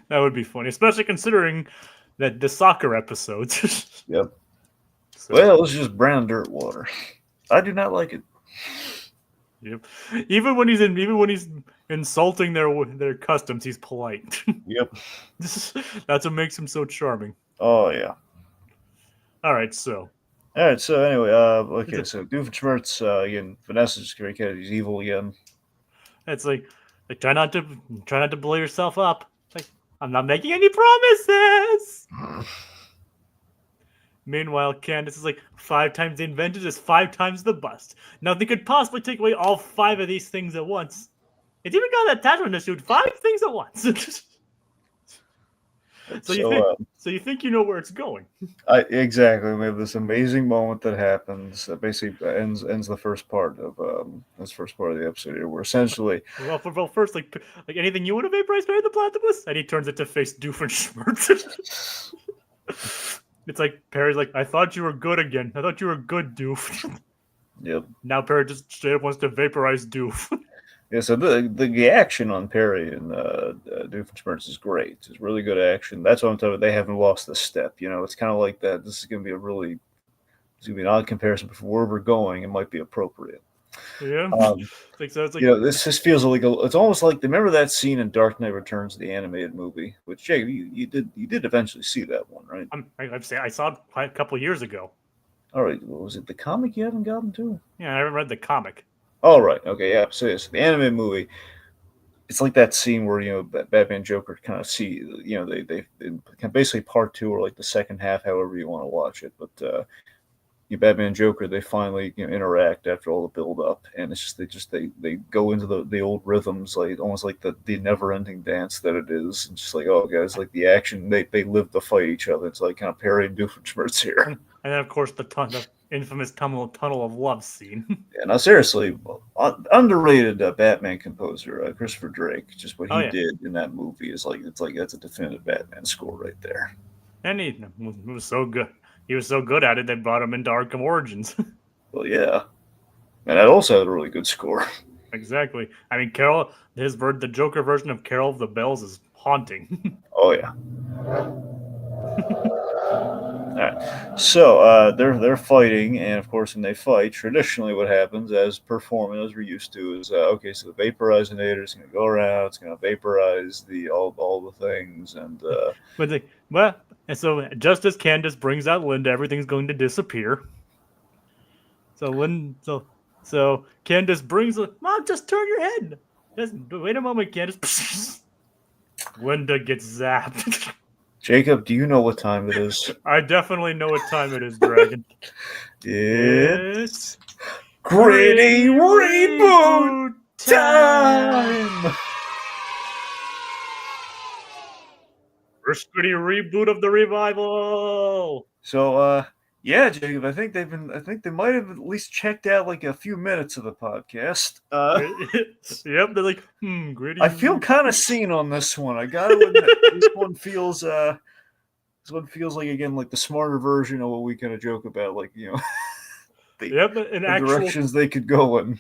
That would be funny, especially considering that the soccer episodes. Yep. So. Well, it's just brown dirt water. I do not like it. Yep. Even when he's insulting their customs, he's polite. Yep. That's what makes him so charming. Oh yeah. All right, so anyway, okay, so Doofenshmirtz again. Vanessa's great cat. He's evil again. It's like try not to blow yourself up. It's like, I'm not making any promises. Meanwhile, Candace is like 5 times the invented is 5 times the bust. Nothing could possibly take away all 5 of these things at once. It's even got an attachment to shoot 5 things at once. So you think you know where it's going? Exactly. We have this amazing moment that happens that basically ends the first part of the episode here, where essentially. Well, first, like anything you want to vaporize, Perry the Platypus, and he turns it to face Doofenshmirtz. It's like Perry's like, I thought you were good again. I thought you were good, Doof. Yep. Now Perry just straight up wants to vaporize Doof. Yeah, so the action on Perry and Doofenshmirtz is great. It's really good action. That's what I'm talking about. They haven't lost a step. It's kind of like that. This is going to be an odd comparison, but for where we're going, it might be appropriate. Yeah. Um, It's like this just feels like it's almost like remember that scene in Dark Knight Returns, the animated movie, which Jay, you did eventually see that one, right? I saw it a couple years ago. All right, what was it the comic you haven't gotten to? Yeah, I haven't read the comic. All right, okay, yeah. So yes, the animated movie. It's like that scene where Batman Joker kind of see they basically part two or like the second half, however you want to watch it, but. Batman Joker, they finally interact after all the build up, and it's just they go into the old rhythms, like almost like the never ending dance that it is. It's just like, oh guys, like the action they live to fight each other. It's like kind of Perry and Doofenshmirtz here. And then of course the infamous tunnel of love scene. Yeah, now seriously, underrated Batman composer Christopher Drake. Just what Oh he yeah, did in that movie is like that's a definitive Batman score right there. and he was so good. He was so good at it they brought him into Arkham Origins. Well, yeah, and that also had a really good score. Exactly. I mean, the Joker version of Carol of the Bells is haunting. Oh yeah. All right. So they're fighting, and of course, when they fight, traditionally what happens, as per formula, as we're used to, is okay. So the vaporize-inator is going to go around. It's going to vaporize all the things, and and so just as Candace brings out Linda, everything's going to disappear. So Candace brings Mom, just turn your head. Just wait a moment, Candace. Linda gets zapped. Jacob, do you know what time it is? I definitely know what time it is, Dragon. It's Gritty Reboot time! First Gritty Reboot of the Revival! So, yeah, Jacob, I think they might have at least checked out like a few minutes of the podcast. Yep, they're like, Gritty. I feel kind of seen on this one. I gotta admit, this one feels like again like the smarter version of what we kind of joke about, like the directions they could go in.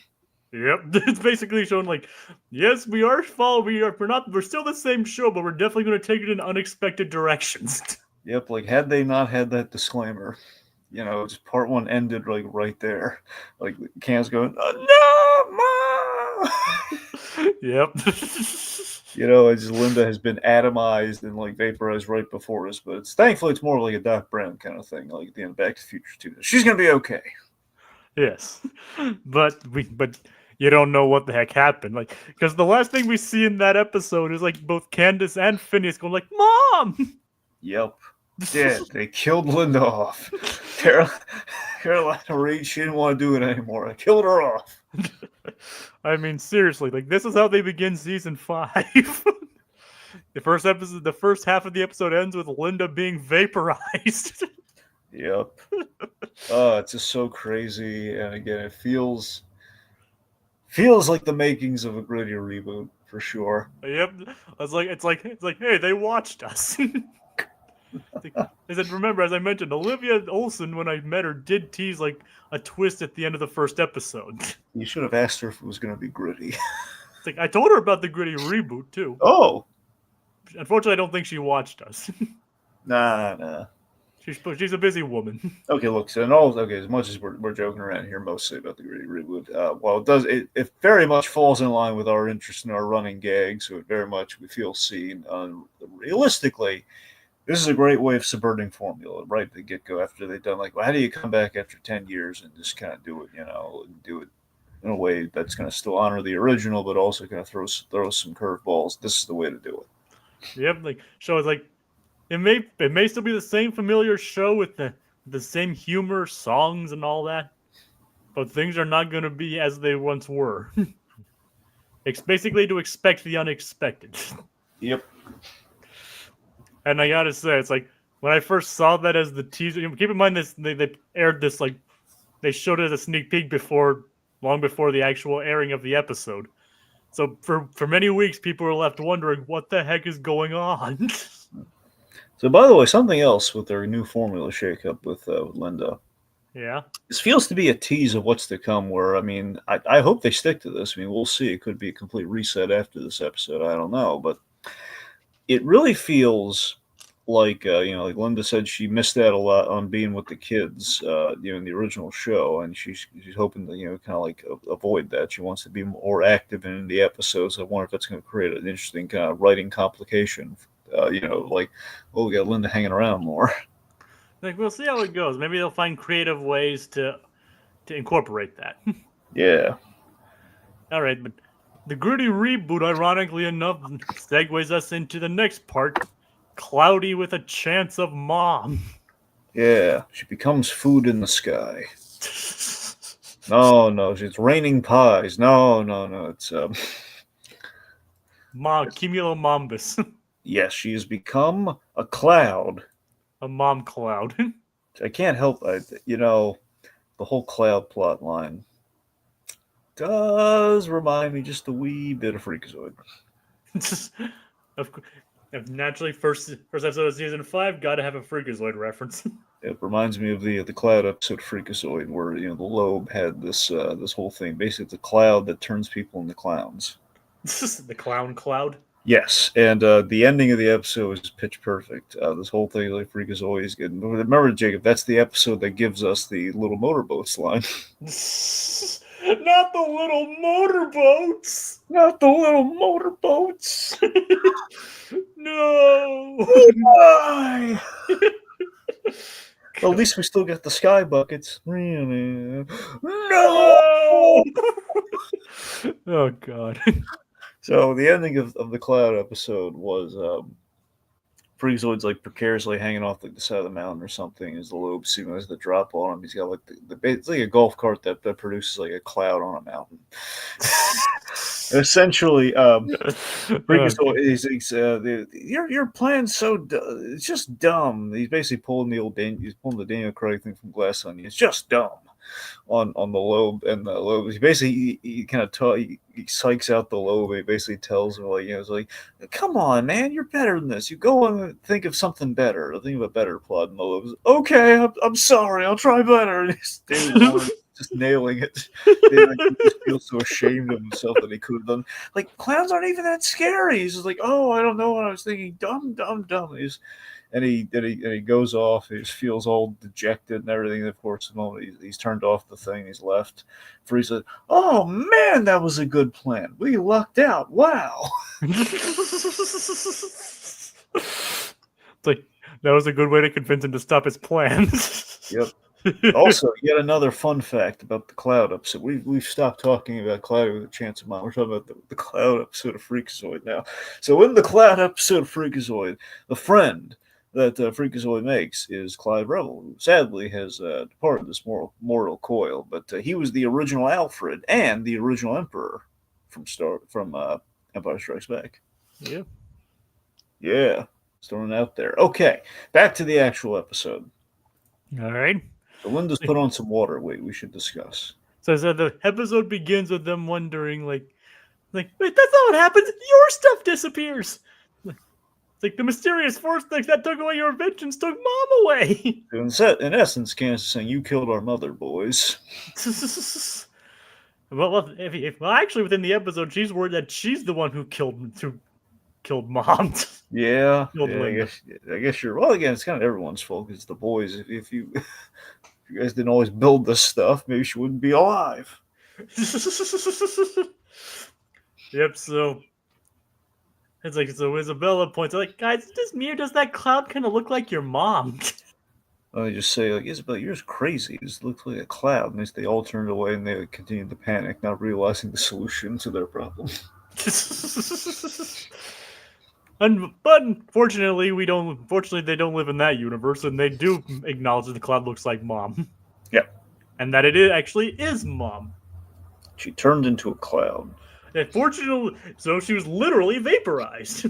Yep, it's basically showing like, yes, we're still the same show, but we're definitely going to take it in unexpected directions. Yep, like had they not had that disclaimer, just part one ended like right there, like Cam's going, no, Mom. Yep. It's Linda has been atomized and like vaporized right before us, but thankfully it's more like a Doc Brown kind of thing, like at the end of Back to the Future 2. She's gonna be okay. Yes, but you don't know what the heck happened, like because the last thing we see in that episode is like both Candace and Phineas going like, "Mom." Yep. Yeah, they killed Linda off. Carolina Reed, she didn't want to do it anymore. I killed her off. I mean, seriously, like this is how they begin season 5. The first half of the episode ends with Linda being vaporized. Yep. Oh, it's just so crazy, and again, it feels like the makings of a gritty reboot for sure. Yep. It's like, hey, they watched us. I said, remember, as I mentioned, Olivia Olsen, when I met her, did tease like a twist at the end of the first episode. You should have asked her if it was going to be gritty. It's like I told her about the gritty reboot too. Oh. Unfortunately, I don't think she watched us. Nah. She's a busy woman. Okay, look. So as much as we're joking around here mostly about the gritty reboot, well, it very much falls in line with our interest in our running gag. So it very much we feel seen. Realistically, this is a great way of subverting formula right at the get-go after they've done like, well, how do you come back after 10 years and just kind of do it, do it in a way that's going to still honor the original, but also kind of throw some curveballs. This is the way to do it. Yep, like show is like it may still be the same familiar show with the same humor, songs, and all that, but things are not going to be as they once were. It's basically to expect the unexpected. Yep. And I gotta say, it's like when I first saw that as the teaser. Keep in mind this they aired this like they showed it as a sneak peek long before the actual airing of the episode. So for many weeks, people were left wondering what the heck is going on. So, by the way, something else with their new formula shakeup with Linda. Yeah. This feels to be a tease of what's to come. Where I hope they stick to this. I mean, we'll see. It could be a complete reset after this episode. I don't know, but it really feels like like Linda said, she missed out a lot on being with the kids, in the original show, and she's hoping to kind of like avoid that. She wants to be more active in the episodes. I wonder if that's going to create an interesting kind of writing complication. Like, oh, we got Linda hanging around more. Like, we'll see how it goes. Maybe they'll find creative ways to incorporate that. Yeah. All right, but the gritty reboot, ironically enough, segues us into the next part. Cloudy with a chance of mom. Yeah, she becomes food in the sky. No, it's raining pies. No, it's Mom, cumulimombus. yes, she has become a cloud. A mom cloud. I can't help the whole cloud plot line does remind me just a wee bit of Freakazoid. Naturally, first episode of season 5, gotta have a Freakazoid reference. It reminds me of the cloud episode of Freakazoid, where the Lobe had this whole thing. Basically, it's a cloud that turns people into clowns. The clown cloud. Yes, and the ending of the episode is pitch perfect. This whole thing, like Freakazoid, is good. Remember, Jacob, that's the episode that gives us the little motorboats line. Not the little motorboats. Not the little motorboats. No. Why? Well, at least we still got the sky buckets. No. Oh God. So the ending of the cloud episode was Freakazoid's like precariously hanging off like the side of the mountain or something. As the Lobe has the drop on him, he's got like it's like a golf cart that produces like a cloud on a mountain. Essentially, Freakazoid your plan's so it's just dumb. He's basically pulling the Daniel Craig thing from Glass Onion. It's just dumb. On the Lobe, and the Lobe, he basically he kind of he psychs out the Lobe. And he basically tells him it's like, come on, man, you're better than this. You go and think of something better. Think of a better plot. And the Lobe's okay. I'm sorry. I'll try better. And he's just nailing it. He just feels so ashamed of himself that he could have done. Like, clowns aren't even that scary. He's just like, oh, I don't know what I was thinking. Dumb. And he goes off. He just feels all dejected and everything. And of course, the moment he's turned off the thing, he's left. Free said, "Oh man, that was a good plan. We lucked out. Wow." It's like that was a good way to convince him to stop his plans. Yep. Also, yet another fun fact about the Cloud episode. We've stopped talking about Cloud with a Chance of Mom. We're talking about the Cloud episode of Freakazoid now. So in the Cloud episode of Freakazoid, the friend that Freakazoid makes is Clive Revel, who sadly has departed this mortal coil. But he was the original Alfred and the original Emperor from Empire Strikes Back. Yeah. Yeah. Just throwing it out there. Okay, back to the actual episode. All right. So Linda's put on some water. We should discuss. So the episode begins with them wondering, like, wait, that's not what happens. Your stuff disappears. It's like the mysterious force that took away your vengeance took Mom away. In essence, Candace is saying, "You killed our mother, boys." Well, actually, within the episode, she's worried that she's the one who killed Mom. Yeah, I guess you're. Well, again, it's kind of everyone's fault. It's the boys. If you guys didn't always build this stuff, maybe she wouldn't be alive. Yep. So it's like, so Isabella points out, like, guys, just me, or does that cloud kind of look like your mom? They just say, like, Isabella, you're just crazy. It just looks like a cloud. And they all turned away and they continued to panic, not realizing the solution to their problem. But unfortunately, they don't live in that universe, and they do acknowledge that the cloud looks like Mom. Yeah. And that it actually is Mom. She turned into a cloud. Fortunately, so she was literally vaporized.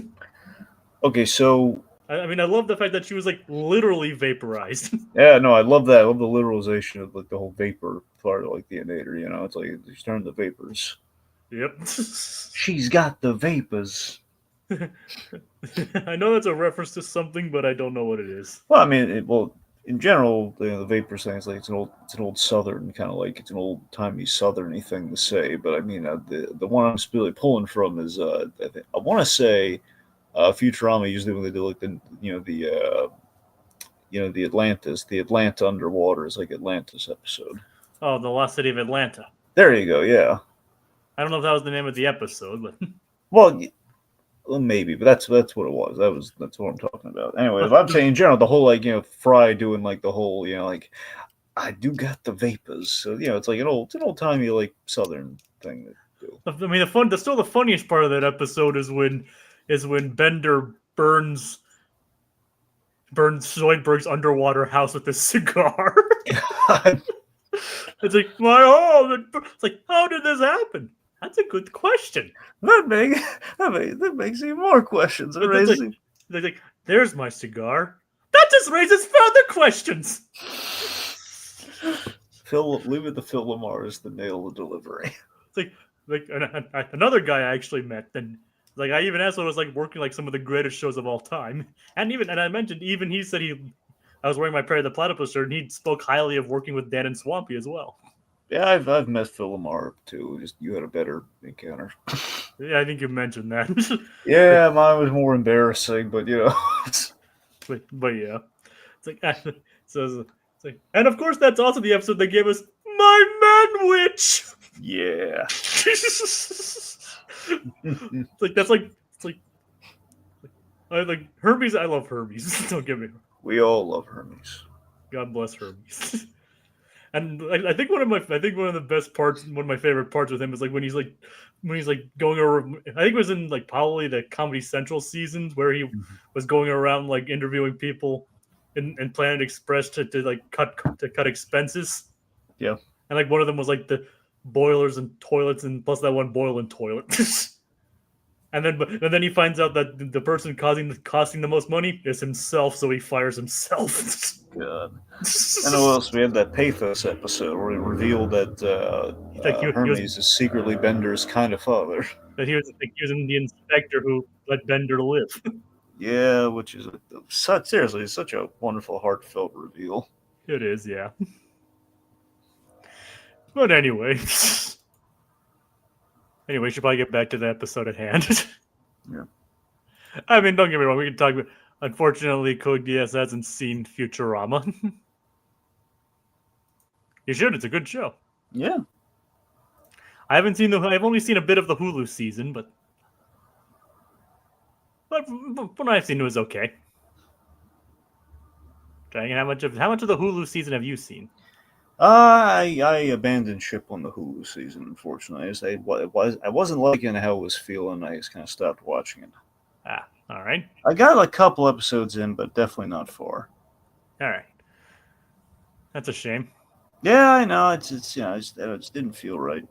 Okay, so I mean, I love the fact that she was like literally vaporized. Yeah, no, I love that. I love the literalization of like the whole vapor part of like the inator. It's like she's turned to vapors. Yep. She's got the vapors. I know that's a reference to something, but I don't know what it is. Well, I mean, in general, the vapor thing is like it's an old Southern kind of like it's an old timey Southerny thing to say. But I mean, the one I'm really pulling from is I want to say Futurama usually when they do like the Atlanta underwater is like Atlantis episode. Oh, the Lost City of Atlanta. There you go. Yeah. I don't know if that was the name of the episode, but Well, maybe, but that's what it was. That's what I'm talking about. Anyway, if I'm saying in general, the whole Fry doing like the whole like I do got the vapors, so it's like an old timey like Southern thing to do. I mean the funniest part of that episode is when Bender burns Zoidberg's underwater house with a cigar. It's like it's like, how did this happen? That's a good question. That makes even more questions. Like, there's my cigar. That just raises further questions. Leave it to Phil Lamar as the nail the delivery. It's like another guy I actually met, and like I even asked what it was like working like some of the greatest shows of all time, and I mentioned even he said I was wearing my Perry the Platypus shirt, and he spoke highly of working with Dan and Swampy as well. Yeah, I've met Phil Lamar too. Just you had a better encounter. Yeah, I think you mentioned that. Yeah, mine was more embarrassing, but but yeah, it's like so it's like, and of course that's also the episode that gave us My Man Witch. Yeah. It's like I like Hermes. I love Hermes. Don't get me wrong. We all love Hermes. God bless Hermes. And I think one of the best parts, one of my favorite parts with him is like when he's going over. I think it was in like probably the Comedy Central seasons where he was going around like interviewing people in Planet Express to cut expenses. Yeah. And like one of them was like the boilers and toilets, and plus that one boil and toilet. And then he finds out that the person costing the most money is himself, so he fires himself. God. And what else? We had that Pathos episode where it revealed that Hermes is secretly Bender's kind of father. That he was accusing the inspector who let Bender live. Yeah, which is seriously such a wonderful, heartfelt reveal. It is, yeah. But anyway. Anyway, we should probably get back to the episode at hand. Yeah. I mean, don't get me wrong. We can talk about. Unfortunately, Code DS hasn't seen Futurama. You should. It's a good show. Yeah. I've only seen a bit of the Hulu season, but what I've seen, it was okay. Dragon, how much of the Hulu season have you seen? I abandoned ship on the Hulu season, unfortunately. I wasn't liking how it was feeling. I just kind of stopped watching it. Ah, all right. I got a couple episodes in, but definitely not far. All right. That's a shame. Yeah, I know. It just didn't feel right.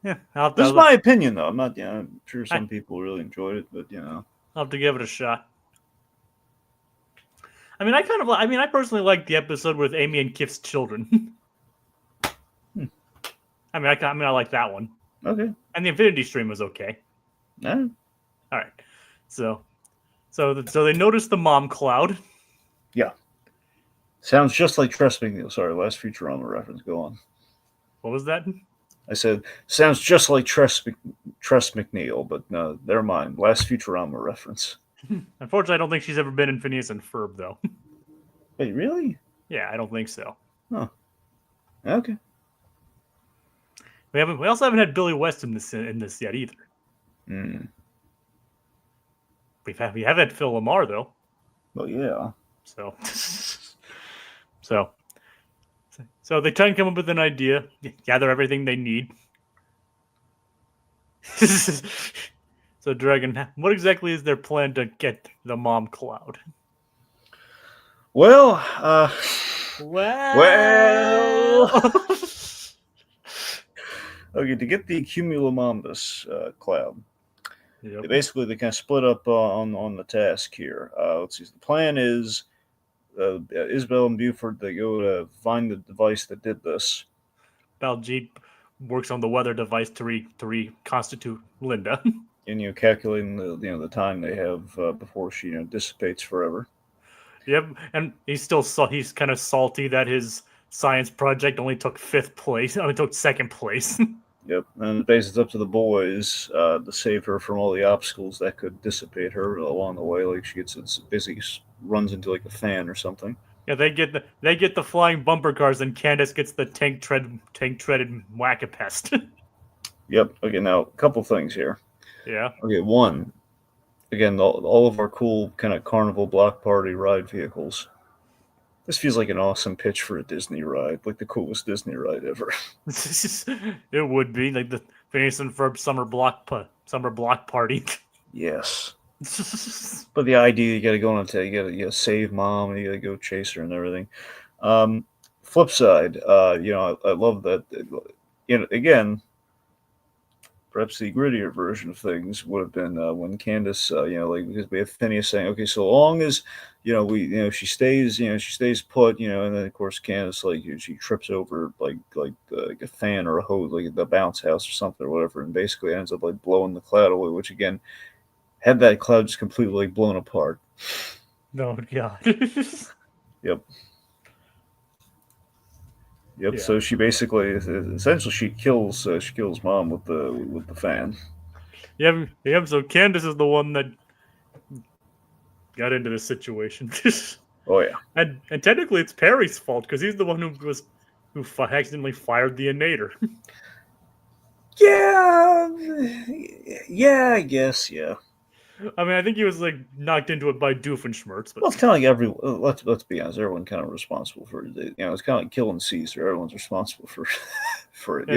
Yeah, this is my opinion, though. I'm not. I'm sure some people really enjoyed it, but I'll have to give it a shot. I mean, I personally like the episode with Amy and Kif's children. I like that one. Okay. And the Infinity Stream was okay. Yeah. All right. So they noticed the mom cloud. Yeah. Sounds just like Trust McNeil. Sorry, last Futurama reference. Go on. What was that? I said, sounds just like Trust McNeil, but no, never mind. Last Futurama reference. Unfortunately, I don't think she's ever been in Phineas and Ferb, though. Wait, really? Yeah, I don't think so. Oh. Okay. We also haven't had Billy West in this yet either. Hmm. We have had Phil Lamar though. Well, yeah. So they try and come up with an idea, gather everything they need. So, Dragon, what exactly is their plan to get the mom cloud? Well. Okay, to get the cumulonimbus cloud, yep. They kind of split up on the task here. Let's see. The plan is Isabel and Buford, they go to find the device that did this. Baljeet works on the weather device to reconstitute Linda. And calculating the time they have before she dissipates forever. Yep, and he's kind of salty that his science project only took second place. Yep, and basically it's up to the boys to save her from all the obstacles that could dissipate her along the way. Like she gets basically runs into like a fan or something. Yeah, they get the flying bumper cars, and Candace gets the tank treaded whack-a-pest. Yep. Okay, now a couple things here. Yeah. Okay, one, again, all of our cool kind of carnival block party ride vehicles. This feels like an awesome pitch for a Disney ride, like the coolest Disney ride ever. It would be like the Phineas and Ferb summer block party. Yes. But the idea you got to go on to you got to save mom and you got to go chase her and everything. Flip side, I love that. Again, perhaps the grittier version of things would have been when Candace, because we have Phineas saying, okay, so long as she stays put, and then of course Candace she trips over like a fan or a hose, like the bounce house or something or whatever, and basically ends up like blowing the cloud away, which again had that cloud just completely blown apart. No, God. Yep. Yep. Yeah. So she basically, essentially, she kills mom with the fan. Yeah. So Candace is the one that got into this situation. Oh yeah. And technically, it's Perry's fault because he's the one who accidentally fired the inator. Yeah. Yeah. I guess. Yeah. I mean, I think he was like knocked into it by Doofenshmirtz, but Well, it's kind of like let's be honest. Everyone kind of responsible for it. It's kind of like killing Caesar. Everyone's responsible for it.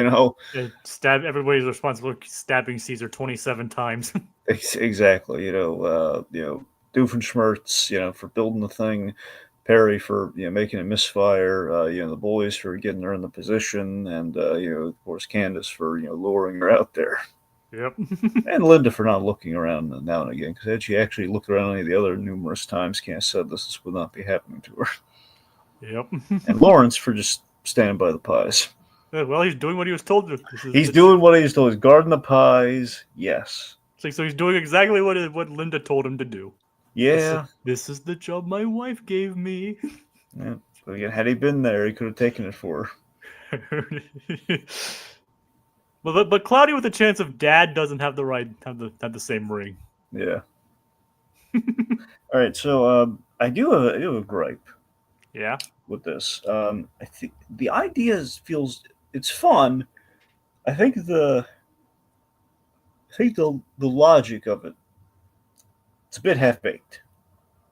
everybody's responsible for stabbing Caesar 27 times. Exactly. Doofenshmirtz, for building the thing. Perry for making it misfire. The boys for getting her in the position, and of course Candace for luring her out there. Yep. And Linda for not looking around now and again, because had she actually looked around any of the other numerous times, Candace said this would not be happening to her. Yep. And Lawrence for just standing by the pies. Well, he's doing what he was told to. He's doing what he was told. He's guarding the pies. Yes. So he's doing exactly what Linda told him to do. Yeah. This is the job my wife gave me. Yeah. So again, had he been there, he could have taken it for her. But Cloudy with a Chance of Dad doesn't have the same ring. Yeah. All right. So I do have a gripe. Yeah. With this, I think the idea it's fun. I think the logic of it, it's a bit half baked.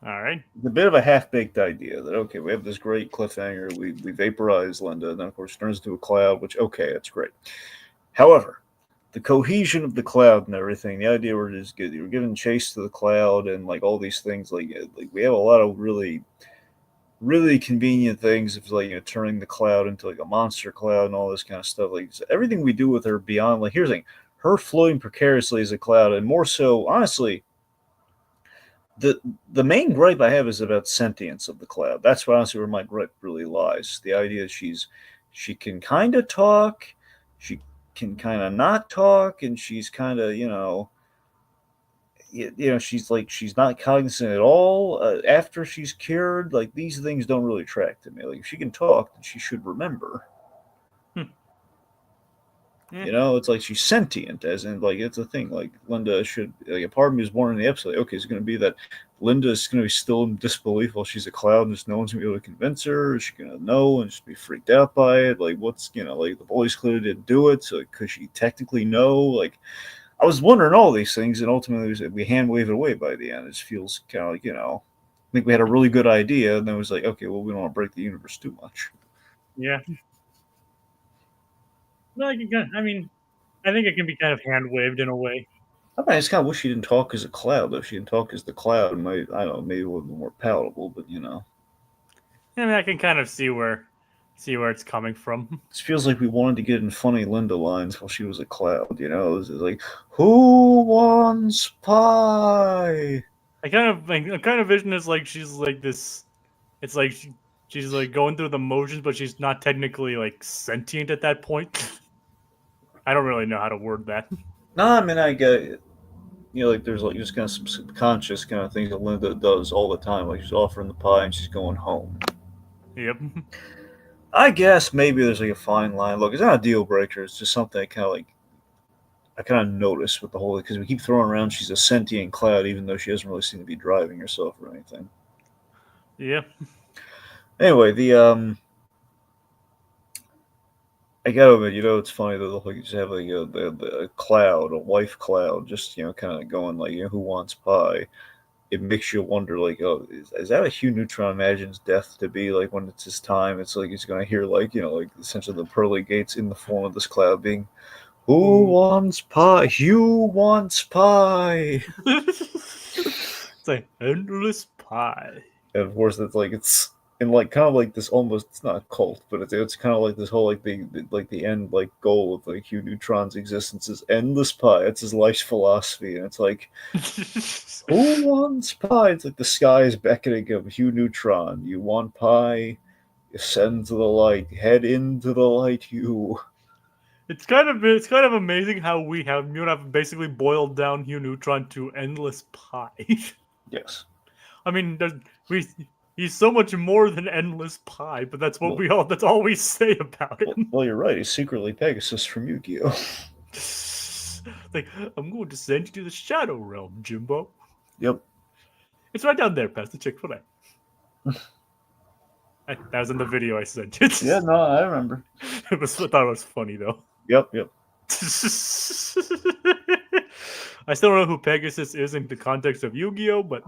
All right. It's a bit of a half baked idea that okay, we have this great cliffhanger. We vaporize Linda, and then of course turns into a cloud. Which okay, that's great. However, the cohesion of the cloud and everything, the idea we're giving chase to the cloud and like all these things, like we have a lot of really convenient things of turning the cloud into like a monster cloud and all this kind of stuff. Like everything we do with her beyond, like here's the thing, her floating precariously as a cloud, and more so, honestly, the main gripe I have is about sentience of the cloud. That's honestly where my gripe really lies. The idea she can kind of talk, she can kind of not talk, and she's kind of she's not cognizant at all after she's cured. Like these things don't really track to me. Like if she can talk, then she should remember. It's like she's sentient, as in like it's a thing. Like Linda should. Like a part of me is born in the episode. Okay, it's going to be that Linda's going to be still in disbelief while she's a cloud, and just no one's going to be able to convince her. Is she going to know and just be freaked out by it? Like what's like the boys clearly didn't do it, so could she technically know? Like I was wondering all these things, and ultimately we hand wave it away by the end. It just feels kind of like I think we had a really good idea, and then it was like, okay, well we don't want to break the universe too much. Yeah. Well, I think it can be kind of hand waved in a way. I just kind of wish she didn't talk as a cloud. If she didn't talk as the cloud, I don't know, maybe a little bit more palatable. But I can kind of see where it's coming from. It feels like we wanted to get in funny Linda lines while she was a cloud. It was like, "Who wants pie?" I kind of vision is like she's like this. It's like she's like going through the motions, but she's not technically like sentient at that point. I don't really know how to word that. No, I mean I get it. Like there's like just kind of some subconscious kind of things that Linda does all the time. Like she's offering the pie and she's going home. Yep. I guess maybe there's like a fine line. Look, it's not a deal breaker. It's just something I kind of notice with the whole, because we keep throwing around she's a sentient cloud, even though she doesn't really seem to be driving herself or anything. Yeah. Anyway, I gotta admit, it's funny that like you just have like a cloud, a wife cloud, just kind of going like, who wants pie? It makes you wonder, like, oh, is that what Hugh Neutron imagines death to be like when it's his time? It's like he's gonna hear like like essentially the pearly gates in the form of this cloud being, who wants pie? Hugh wants pie. It's like endless pie. And of course, it's in like kind of like this almost, it's not a cult, but it's kind of like this whole like the end like goal of like Hugh Neutron's existence is endless pie. It's his life's philosophy, and it's like, who wants pie? It's like the sky is beckoning of Hugh Neutron. You want pie? Ascend to the light. Head into the light, Hugh. It's kind of amazing how we have basically boiled down Hugh Neutron to endless pie. Yes. I mean, he's so much more than endless pie, but that's what that's all we say about him. Well, you're right. He's secretly Pegasus from Yu-Gi-Oh. Like, I'm going to send you to the Shadow Realm, Jimbo. Yep. It's right down there past the Chick-fil-A. That was in the video I sent you. Yeah, no, I remember. I thought it was funny though. Yep. I still don't know who Pegasus is in the context of Yu-Gi-Oh, but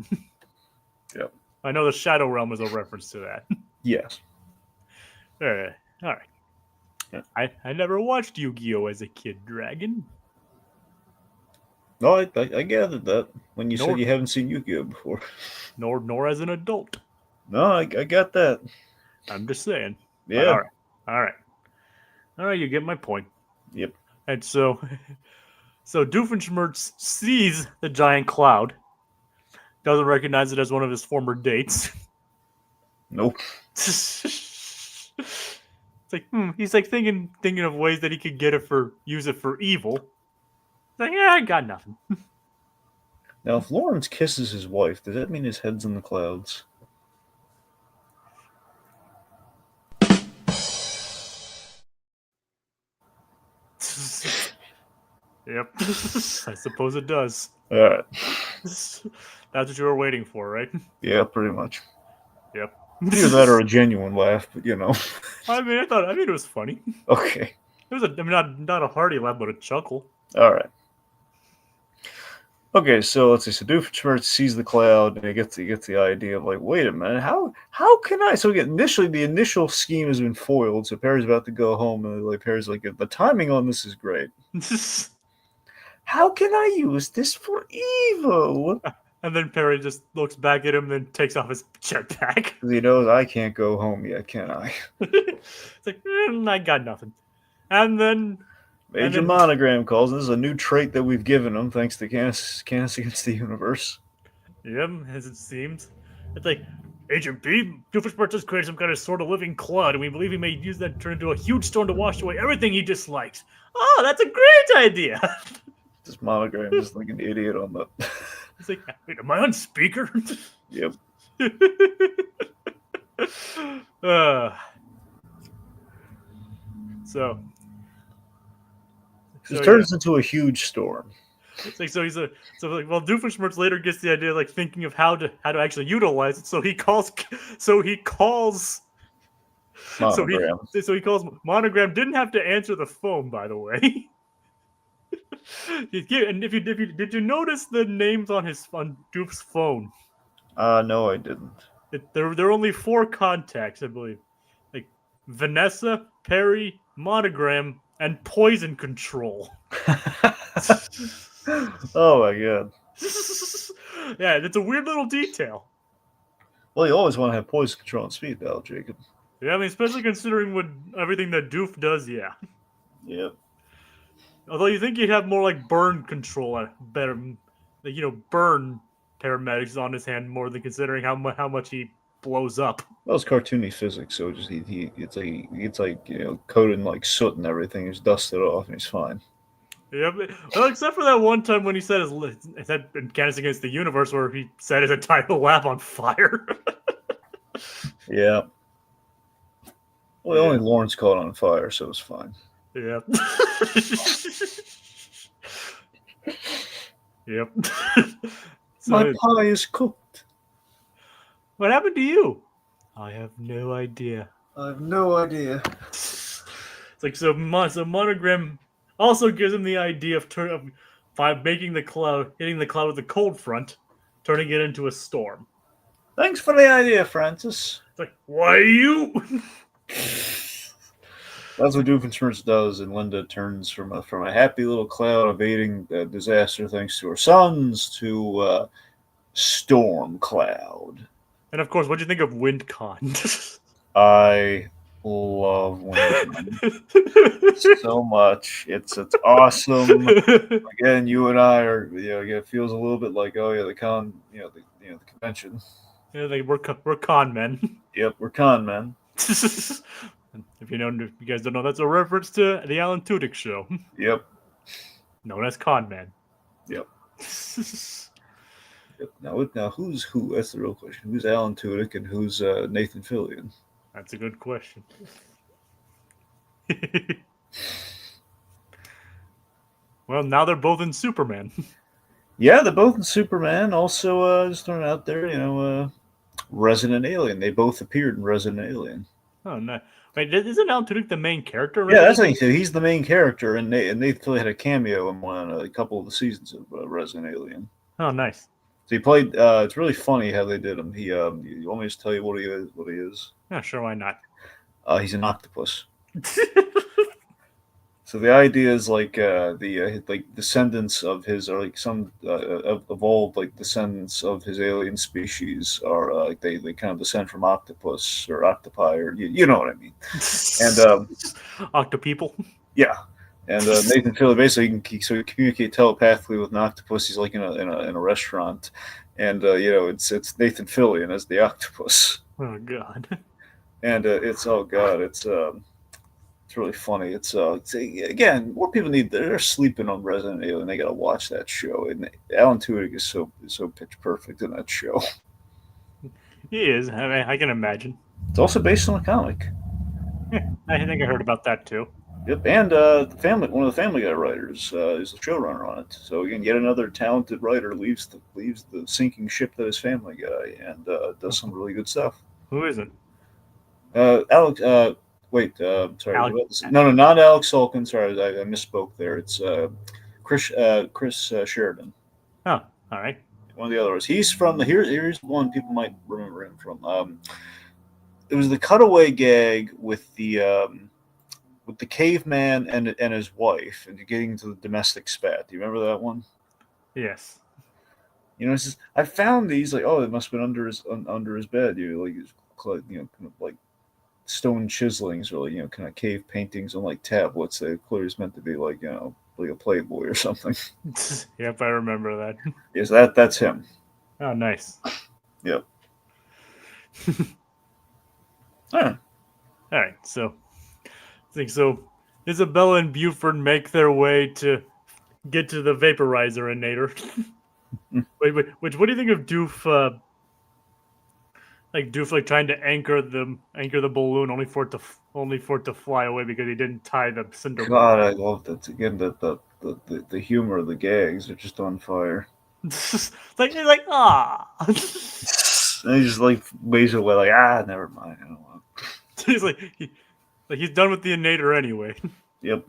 yep. I know the Shadow Realm is a reference to that. Yes. All right. Yeah. I never watched Yu-Gi-Oh as a kid, Dragon. No, I gathered that when you said you haven't seen Yu-Gi-Oh before. Nor as an adult. No, I got that. I'm just saying. Yeah. All right. You get my point. Yep. And so Doofenshmirtz sees the giant cloud. Doesn't recognize it as one of his former dates. Nope. It's like he's like thinking of ways that he could use it for evil. It's like, yeah, I got nothing. Now, if Lawrence kisses his wife, does that mean his head's in the clouds? Yep. I suppose it does. All right. That's what you were waiting for, right? Yeah, pretty much. Yep. Either that or a genuine laugh, but I mean, it was funny. Okay. It was not a hearty laugh, but a chuckle. All right. Okay, so let's see. So Doofenshmirtz sees the cloud, and he gets the idea of like, wait a minute, how can I? So again, the initial scheme has been foiled. So Perry's about to go home, and like Perry's like, the timing on this is great. How can I use this for evil? And then Perry just looks back at him, and then takes off his jetpack. He knows I can't go home yet, can I? It's like, I got nothing. And then Major Monogram calls. This is a new trait that we've given him, thanks to Canis Against the Universe. Yep, as it seems. It's like, Agent B, Doofenshmirtz has created some kind of sort of living cloud, and we believe he may use that to turn into a huge storm to wash away everything he dislikes. Oh, that's a great idea! This Monogram is like an idiot on the... It's like, wait, am I on speaker? Yep. So it turns into a huge storm. It's like, well, Doofenshmirtz later gets the idea, like thinking of how to actually utilize it. So he calls Monogram. So he calls Monogram. Didn't have to answer the phone, by the way. And did you notice the names on Doof's phone? No, I didn't. There are only 4 contacts, I believe. Like Vanessa, Perry, Monogram, and Poison Control. Oh my god. Yeah, that's a weird little detail. Well, you always want to have poison control and speed dial, Jacob. Yeah, I mean, especially considering everything that Doof does, yeah. Yep. Although you think you'd have more like burn control, better, like, burn paramedics on his hand more than considering how much he blows up. Well, it's cartoony physics, so just it's like coated in like soot and everything. He's dusted off and he's fine. Yeah, well, except for that one time when he set in Canis Against the Universe, where he set his entire lab on fire. Yeah. Well, only Lawrence caught on fire, so it's fine. Yeah. Yep. My So, pie is cooked. what happened to you? I have no idea. I have no idea. It's like so Monogram also gives him the idea of by making the cloud, hitting the cloud with a cold front, turning it into a storm. Thanks for the idea, Francis. It's like, why you? That's what Doofenshmirtz does, and Linda turns from a happy little cloud evading disaster thanks to her sons to storm cloud. And of course, what do you think of WindCon? I love WindCon so much. It's awesome. Again, you and I are, it feels a little bit like, oh yeah, the convention. Yeah, we're con men. Yep, we're con men. If you guys don't know, that's a reference to the Alan Tudyk show. Yep. Known as Con Man. Yep. Now who's who? That's the real question. Who's Alan Tudyk and who's Nathan Fillion? That's a good question. Well, now they're both in Superman. Yeah, they're both in Superman. Also, just throwing out there, Resident Alien. They both appeared in Resident Alien. Oh no! Wait, isn't Alan Tudyk the main character? Yeah, that's like he's the main character, and Nathan Fillion had a cameo in a couple of the seasons of Resident Alien. Oh, nice. So he played. It's really funny how they did him. You want me to tell you what he is? What he is? Yeah, sure. Why not? He's an octopus. So the idea is like the descendants of his, or like some evolved like descendants of his alien species are like they kind of descend from octopus or octopi, or you know what I mean. And Octopeople. Yeah. And Nathan Fillion basically can communicate telepathically with an octopus. He's like in a restaurant, and it's Nathan Fillion as the octopus. Oh god. And it's really funny. It's again, more people they're sleeping on Resident Alien. They gotta watch that show. And Alan Tudyk is so pitch perfect in that show. He is. I mean, I can imagine. It's also based on a comic. I think I heard about that too. Yep, and one of the Family Guy writers is the showrunner on it. So again, yet another talented writer leaves the sinking ship that is Family Guy and does some really good stuff. Who isn't? Alex. Wait. Sorry. Alex. No, not Alex Sulkin. Sorry, I misspoke there. It's Chris Sheridan. Oh, all right. One of the others. He's from here's one people might remember him from. It was the cutaway gag with the caveman and his wife and getting to the domestic spat. Do you remember that one? Yes. It says, I found these, like, oh, it must have been under his bed. Kind of like stone chiselings or like, kind of cave paintings on like tablets. They clearly is meant to be like, like a Playboy or something. Yep, I remember that. Yes, that's him. Oh, nice. Yep. All right. So, I think so. Isabella and Buford make their way to get to the vaporizer-inator. Wait, which what do you think of Doof? Doof trying to anchor the balloon only for it to fly away because he didn't tie the cinder. God, I love that. Again, the humor of the gags are just on fire. He's like ah. And he just like waves away like never mind. I don't want. He's he's done with the inator anyway. Yep.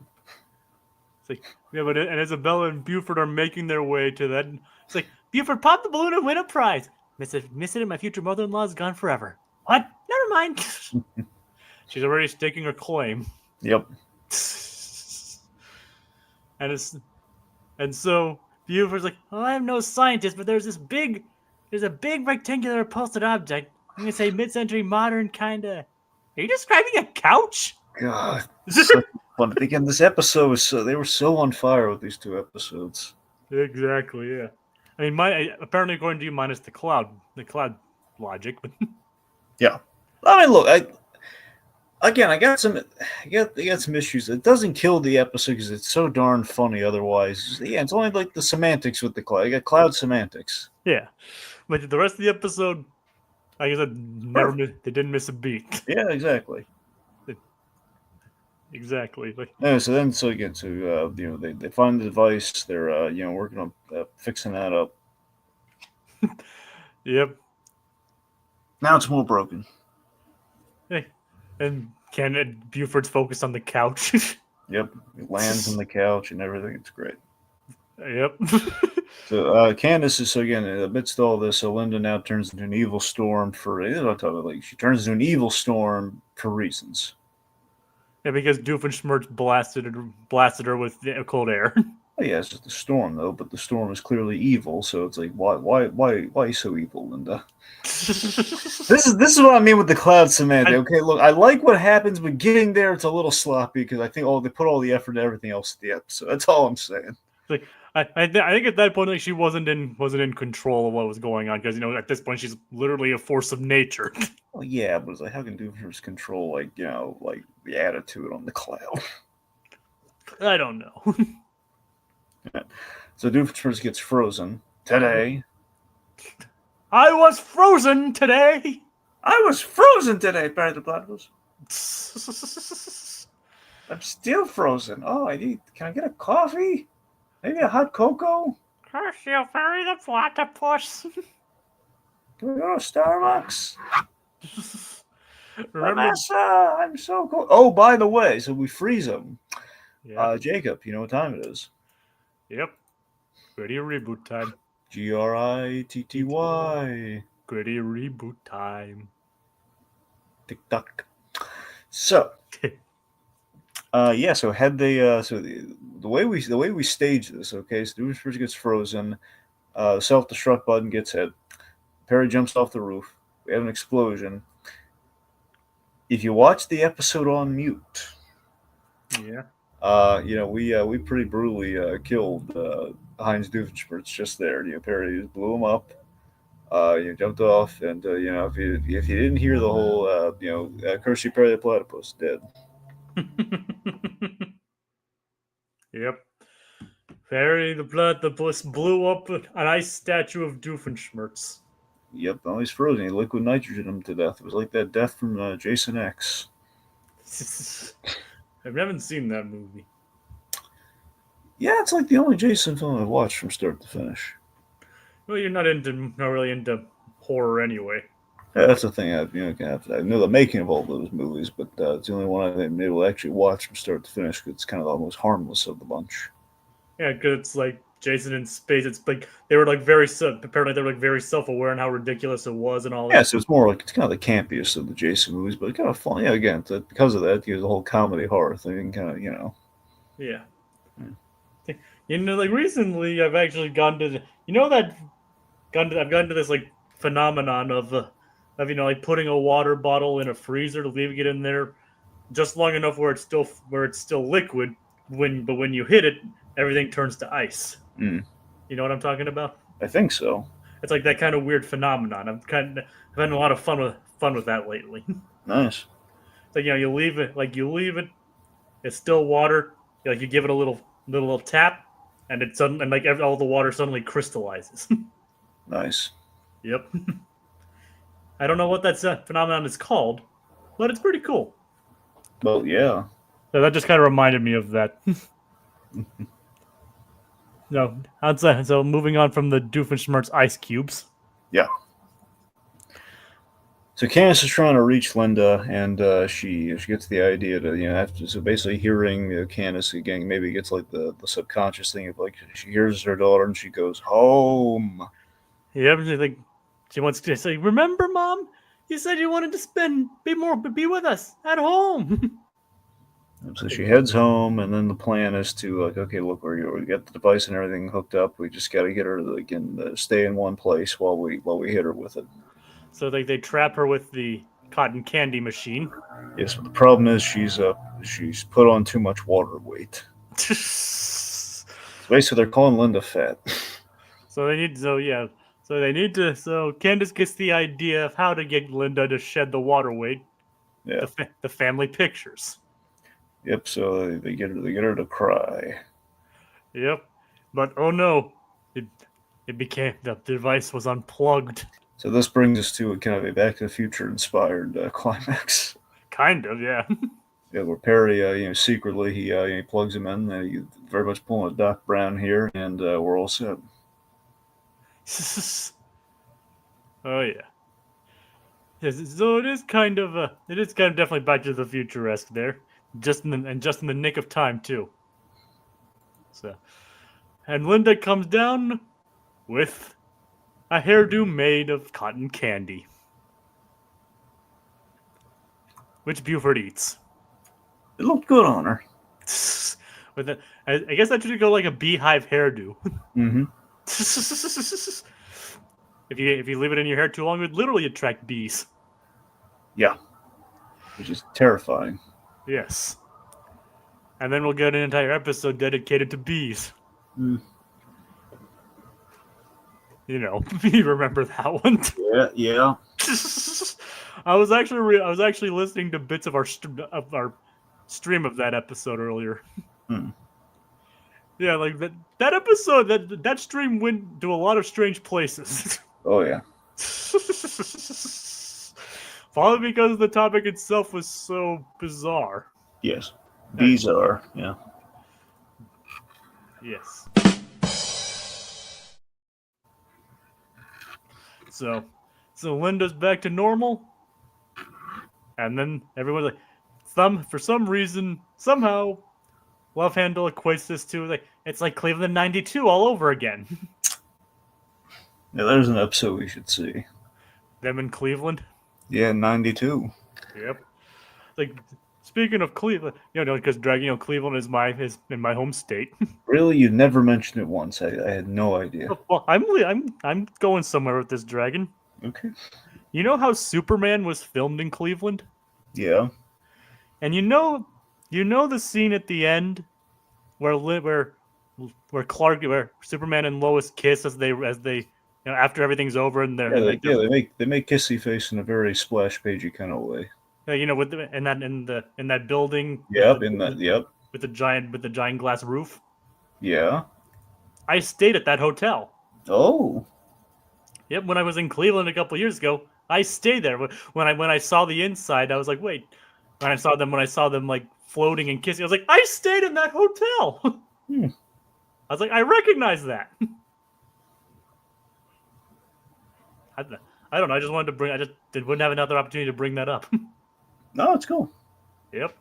It's like, yeah, but and Isabella and Buford are making their way to that. It's like, Buford, pop the balloon and win a prize. Miss it, and my future mother-in-law is gone forever. What? Never mind. She's already staking her claim. Yep. And so Buford's like, oh, I'm no scientist, but there's a big rectangular repulsed object. I'm gonna say mid-century modern kinda. Are you describing a couch? God, so fun. Again, this episode was they were so on fire with these two episodes. Exactly, yeah. I mean, apparently according to you, minus the cloud logic. But yeah, I mean, look, I got some issues. It doesn't kill the episode because it's so darn funny. Otherwise, yeah, it's only like the semantics with the cloud. You got cloud semantics. Yeah, but the rest of the episode, like I said, they didn't miss a beat. Yeah, exactly. Exactly. Like, Yeah, so again, they find the device. They're working on fixing that up. yep. Now it's more broken. Hey, and Buford's focused on the couch. Yep, it lands on the couch and everything. It's great. Yep. So Candace is so again amidst all this. So Linda now turns into an evil storm for like she turns into an evil storm for reasons. Yeah, because Doofenshmirtz blasted her with cold air. Oh, yeah, it's just a storm though, but the storm is clearly evil. So it's like, why so evil, Linda? This is what I mean with the cloud semantic. Okay, look, I like what happens, but getting there it's a little sloppy because I think they put all the effort into everything else in the episode. That's all I'm saying. Like, I think at that point, like, she wasn't in control of what was going on, because at this point she's literally a force of nature. Well, yeah, but it's like how can Doofenshmirtz control like the attitude on the cloud? I don't know. Yeah. So Doofenshmirtz gets frozen today. I was frozen today. I was frozen today, Barry the Platypus. I'm still frozen. Oh, can I get a coffee? Maybe a hot cocoa? Curse you, Barry the Platypus. Can we go to Starbucks? Remember? Vanessa, I'm so cold. Oh, by the way, so we freeze him. Yeah. Jacob, you know what time it is? Yep. Gritty reboot time. GRITTY. Gritty reboot time. Tick tock. So, so had they the way we stage this, okay? So Doofenshmirtz gets frozen, self-destruct button gets hit, Perry jumps off the roof, we have an explosion. If you watch the episode on mute, yeah, we pretty brutally killed Heinz Doofenshmirtz just there. Perry just blew him up. Jumped off, and if you didn't hear the whole curse you, Perry the Platypus, dead. Yep. Perry the Platypus blew up an ice statue of Doofenshmirtz. Yep, now he's frozen. He liquid nitrogen him to death. It was like that death from Jason X. I haven't seen that movie. Yeah, it's like the only Jason film I've watched from start to finish. Well, you're not really into horror anyway. Yeah, that's the thing. I know the making of all those movies, but it's the only one I've been able to actually watch from start to finish because it's kind of the most harmless of the bunch. Yeah, because it's like Jason in space. It's like they were like very self-aware on how ridiculous it was and all that. Yeah, so it's kind of the campiest of the Jason movies, but kind of fun. Yeah, again, because of that, the whole comedy horror thing, kind of Yeah. Like recently, I've actually gone to I've gone to this like phenomenon of like putting a water bottle in a freezer, leaving it in there just long enough where it's still liquid. But when you hit it, everything turns to ice. Mm. You know what I'm talking about? I think so. It's like that kind of weird phenomenon. I've had a lot of fun with that lately. Nice. So you leave it, it's still water. Like you give it a little tap, and all the water suddenly crystallizes. Nice. Yep. I don't know what that phenomenon is called, but it's pretty cool. Well, yeah. So that just kind of reminded me of that. No, outside. So moving on from the Doofenshmirtz ice cubes. Yeah. So Candace is trying to reach Linda, and she gets the idea to so basically hearing Candace again maybe gets like the subconscious thing of like she hears her daughter and she goes home. Yeah, she wants to say, "Remember, Mom, you said you wanted to be with us at home." So she heads home, and then the plan is to okay, look, we got the device and everything hooked up. We just got to get her to stay in one place while we hit her with it. So they trap her with the cotton candy machine. Yes, but the problem is she's put on too much water weight. So basically, they're calling Linda fat. So Candace gets the idea of how to get Linda to shed the water weight. Yeah. The family pictures. Yep. So they get her to cry. Yep. But oh no, it became the device was unplugged. So this brings us to a kind of a Back to the Future inspired climax. Kind of, yeah. where Perry, secretly he plugs him in. He very much pulling a Doc Brown here, and we're all set. Oh yeah. Yes, so it is kind of definitely Back to the Future-esque there, just in the nick of time too. So, and Linda comes down with a hairdo made of cotton candy, which Buford eats. It looked good on her. With it, I guess that should go like a beehive hairdo. Mm-hmm. If you leave it in your hair too long, it would literally attract bees. Yeah, which is terrifying. Yes. And then we'll get an entire episode dedicated to bees. Mm. You remember that one? Yeah. I was actually listening to bits of our stream of that episode earlier. Hmm. Yeah, like that episode, that stream went to a lot of strange places. Oh yeah. Probably because the topic itself was so bizarre. Yes. Bizarre. Yeah. Yes. So Linda's back to normal, and then everyone's like, for some reason, somehow, Love Handle equates this to it's like Cleveland '92 all over again. Yeah, there's an episode we should see. Them in Cleveland. Yeah, 92. Yep. Like, speaking of Cleveland, because Cleveland is in my home state. Really, you never mentioned it once. I had no idea. Well, I'm going somewhere with this, Dragon. Okay. You know how Superman was filmed in Cleveland? Yeah. And you know the scene at the end where Superman and Lois kiss as they after everything's over and they're they make kissy face in a very splash pagey kind of way. With in that building. Yep, with the giant glass roof. Yeah. I stayed at that hotel. Oh. Yep, when I was in Cleveland a couple years ago, I stayed there. When I saw the inside, I was like, wait. When I saw them like floating and kissing, I was like, I stayed in that hotel. Hmm. I was like, I recognize that. I don't know. I just wanted to wouldn't have another opportunity to bring that up. No, it's cool. Yep.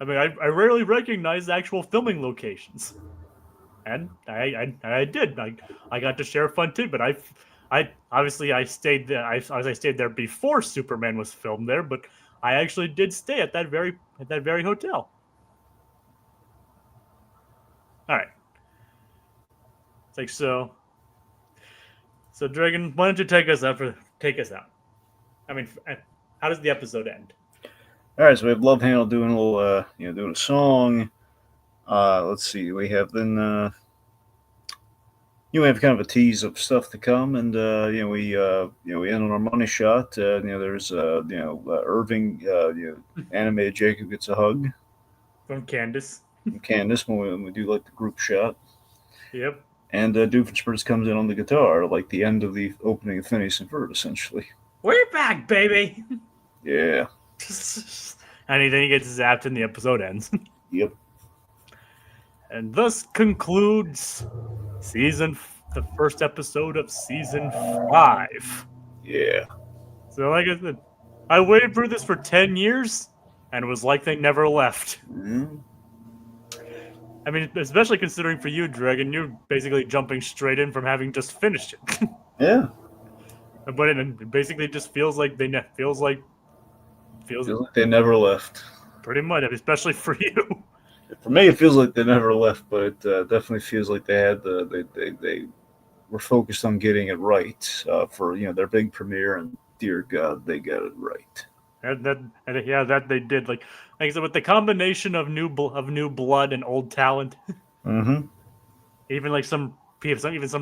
I mean, I rarely recognize actual filming locations, and I did. I got to share a fun tidbit. I obviously I stayed there. I stayed there before Superman was filmed there, but I actually did stay at that very hotel. All right. It's like so. So Dragon, why don't you take us out? I mean, how does the episode end? All right, so we have Love Handle doing a little, doing a song. Let's see, we have then, we have kind of a tease of stuff to come, and we end on our money shot. There's Irving, animated Jacob gets a hug from Candace. When we do like the group shot. Yep. And Doofenshmirtz comes in on the guitar, like the end of the opening of Phineas and Ferb, essentially. We're back, baby. Yeah. And then he gets zapped and the episode ends. Yep. And thus concludes the first episode of season 5. Yeah. So like I said, I waited for this for 10 years, and it was like they never left. Mm-hmm. I mean, especially considering for you, Dragon, you're basically jumping straight in from having just finished it. Yeah. But it basically just feels like they never left. Pretty much, especially for you. For me, it feels like they never left, but it definitely feels like they had they were focused on getting it right for their big premiere, and dear God, they got it right. That they did. Like I said, with the combination of new blood and old talent. Mm-hmm. Even some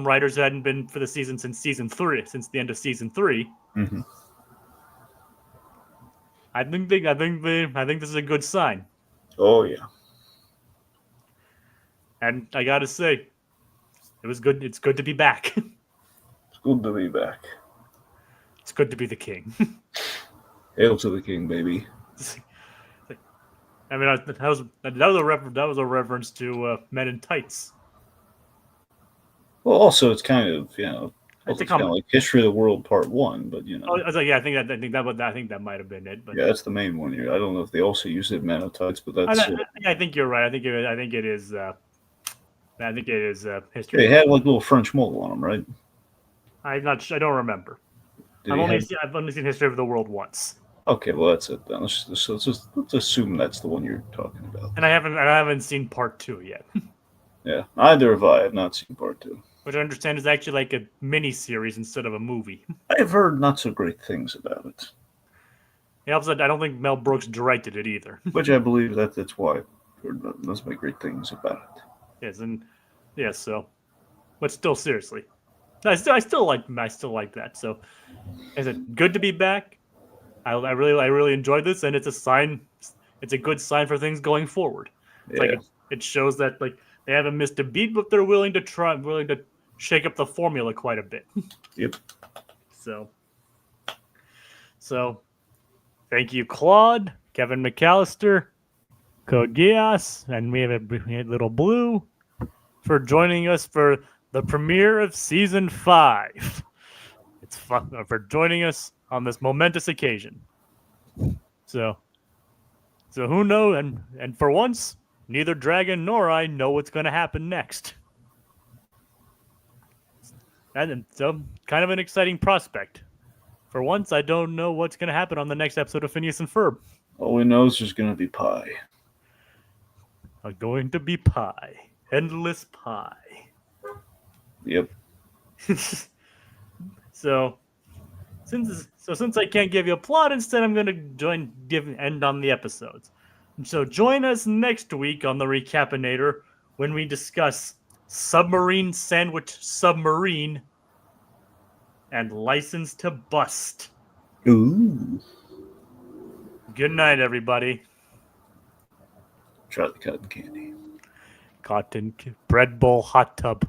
writers who hadn't been for the season since the end of season 3. Mm-hmm. I think this is a good sign. Oh yeah. And I gotta say, it was good. It's good to be back. It's good to be back. It's good to be the king. Hail to the king, baby. I mean, that was a reference to Men in Tights. Well, also it's kind of It's a kind of comment. like History of the World Part 1, but I was like, yeah, I think that might have been it. But yeah, that's the main one here. I don't know if they also use it in Man of Tights, but that's I think you're right. I think it is. I think it is history. they had like little French mole on them, right? I'm not. I don't remember. Did I've he only have- seen, I've only seen History of the World once, Okay, well that's it then. Let's assume that's the one you're talking about. and I haven't seen Part 2 yet, Yeah, neither have I. I've not seen Part 2. which I understand is actually like a mini series instead of a movie. I have heard not so great things about it, And also, I don't think Mel Brooks directed it either. which I believe that's why I've heard not so many great things about it. Yes, and yes, so, but still, seriously, I still like that. So, is it good to be back? I really enjoyed this, and it's a sign. It's a good sign for things going forward. It's Yeah, like it shows that like they haven't missed a beat, but they're willing to shake up the formula quite a bit. Yep. So, thank you, Claude, Kevin McAllister, Code Geass, and we had Little Blue for joining us for the premiere of season 5. It's fun for joining us on this momentous occasion. So who knows? And for once, neither Dragon nor I know what's going to happen next. And so, kind of an exciting prospect. For once, I don't know what's going to happen on the next episode of Phineas and Ferb. all we know is there's going to be pie. Going to be pie. Endless pie. Yep. So since I can't give you a plot, instead I'm going to end on the episodes. So join us next week on the Recap-inator when we discuss Submarine Sandwich Submarine and License to Bust. Ooh. Good night, everybody. Try the cotton candy. Cotton Bread Bowl Hot Tub.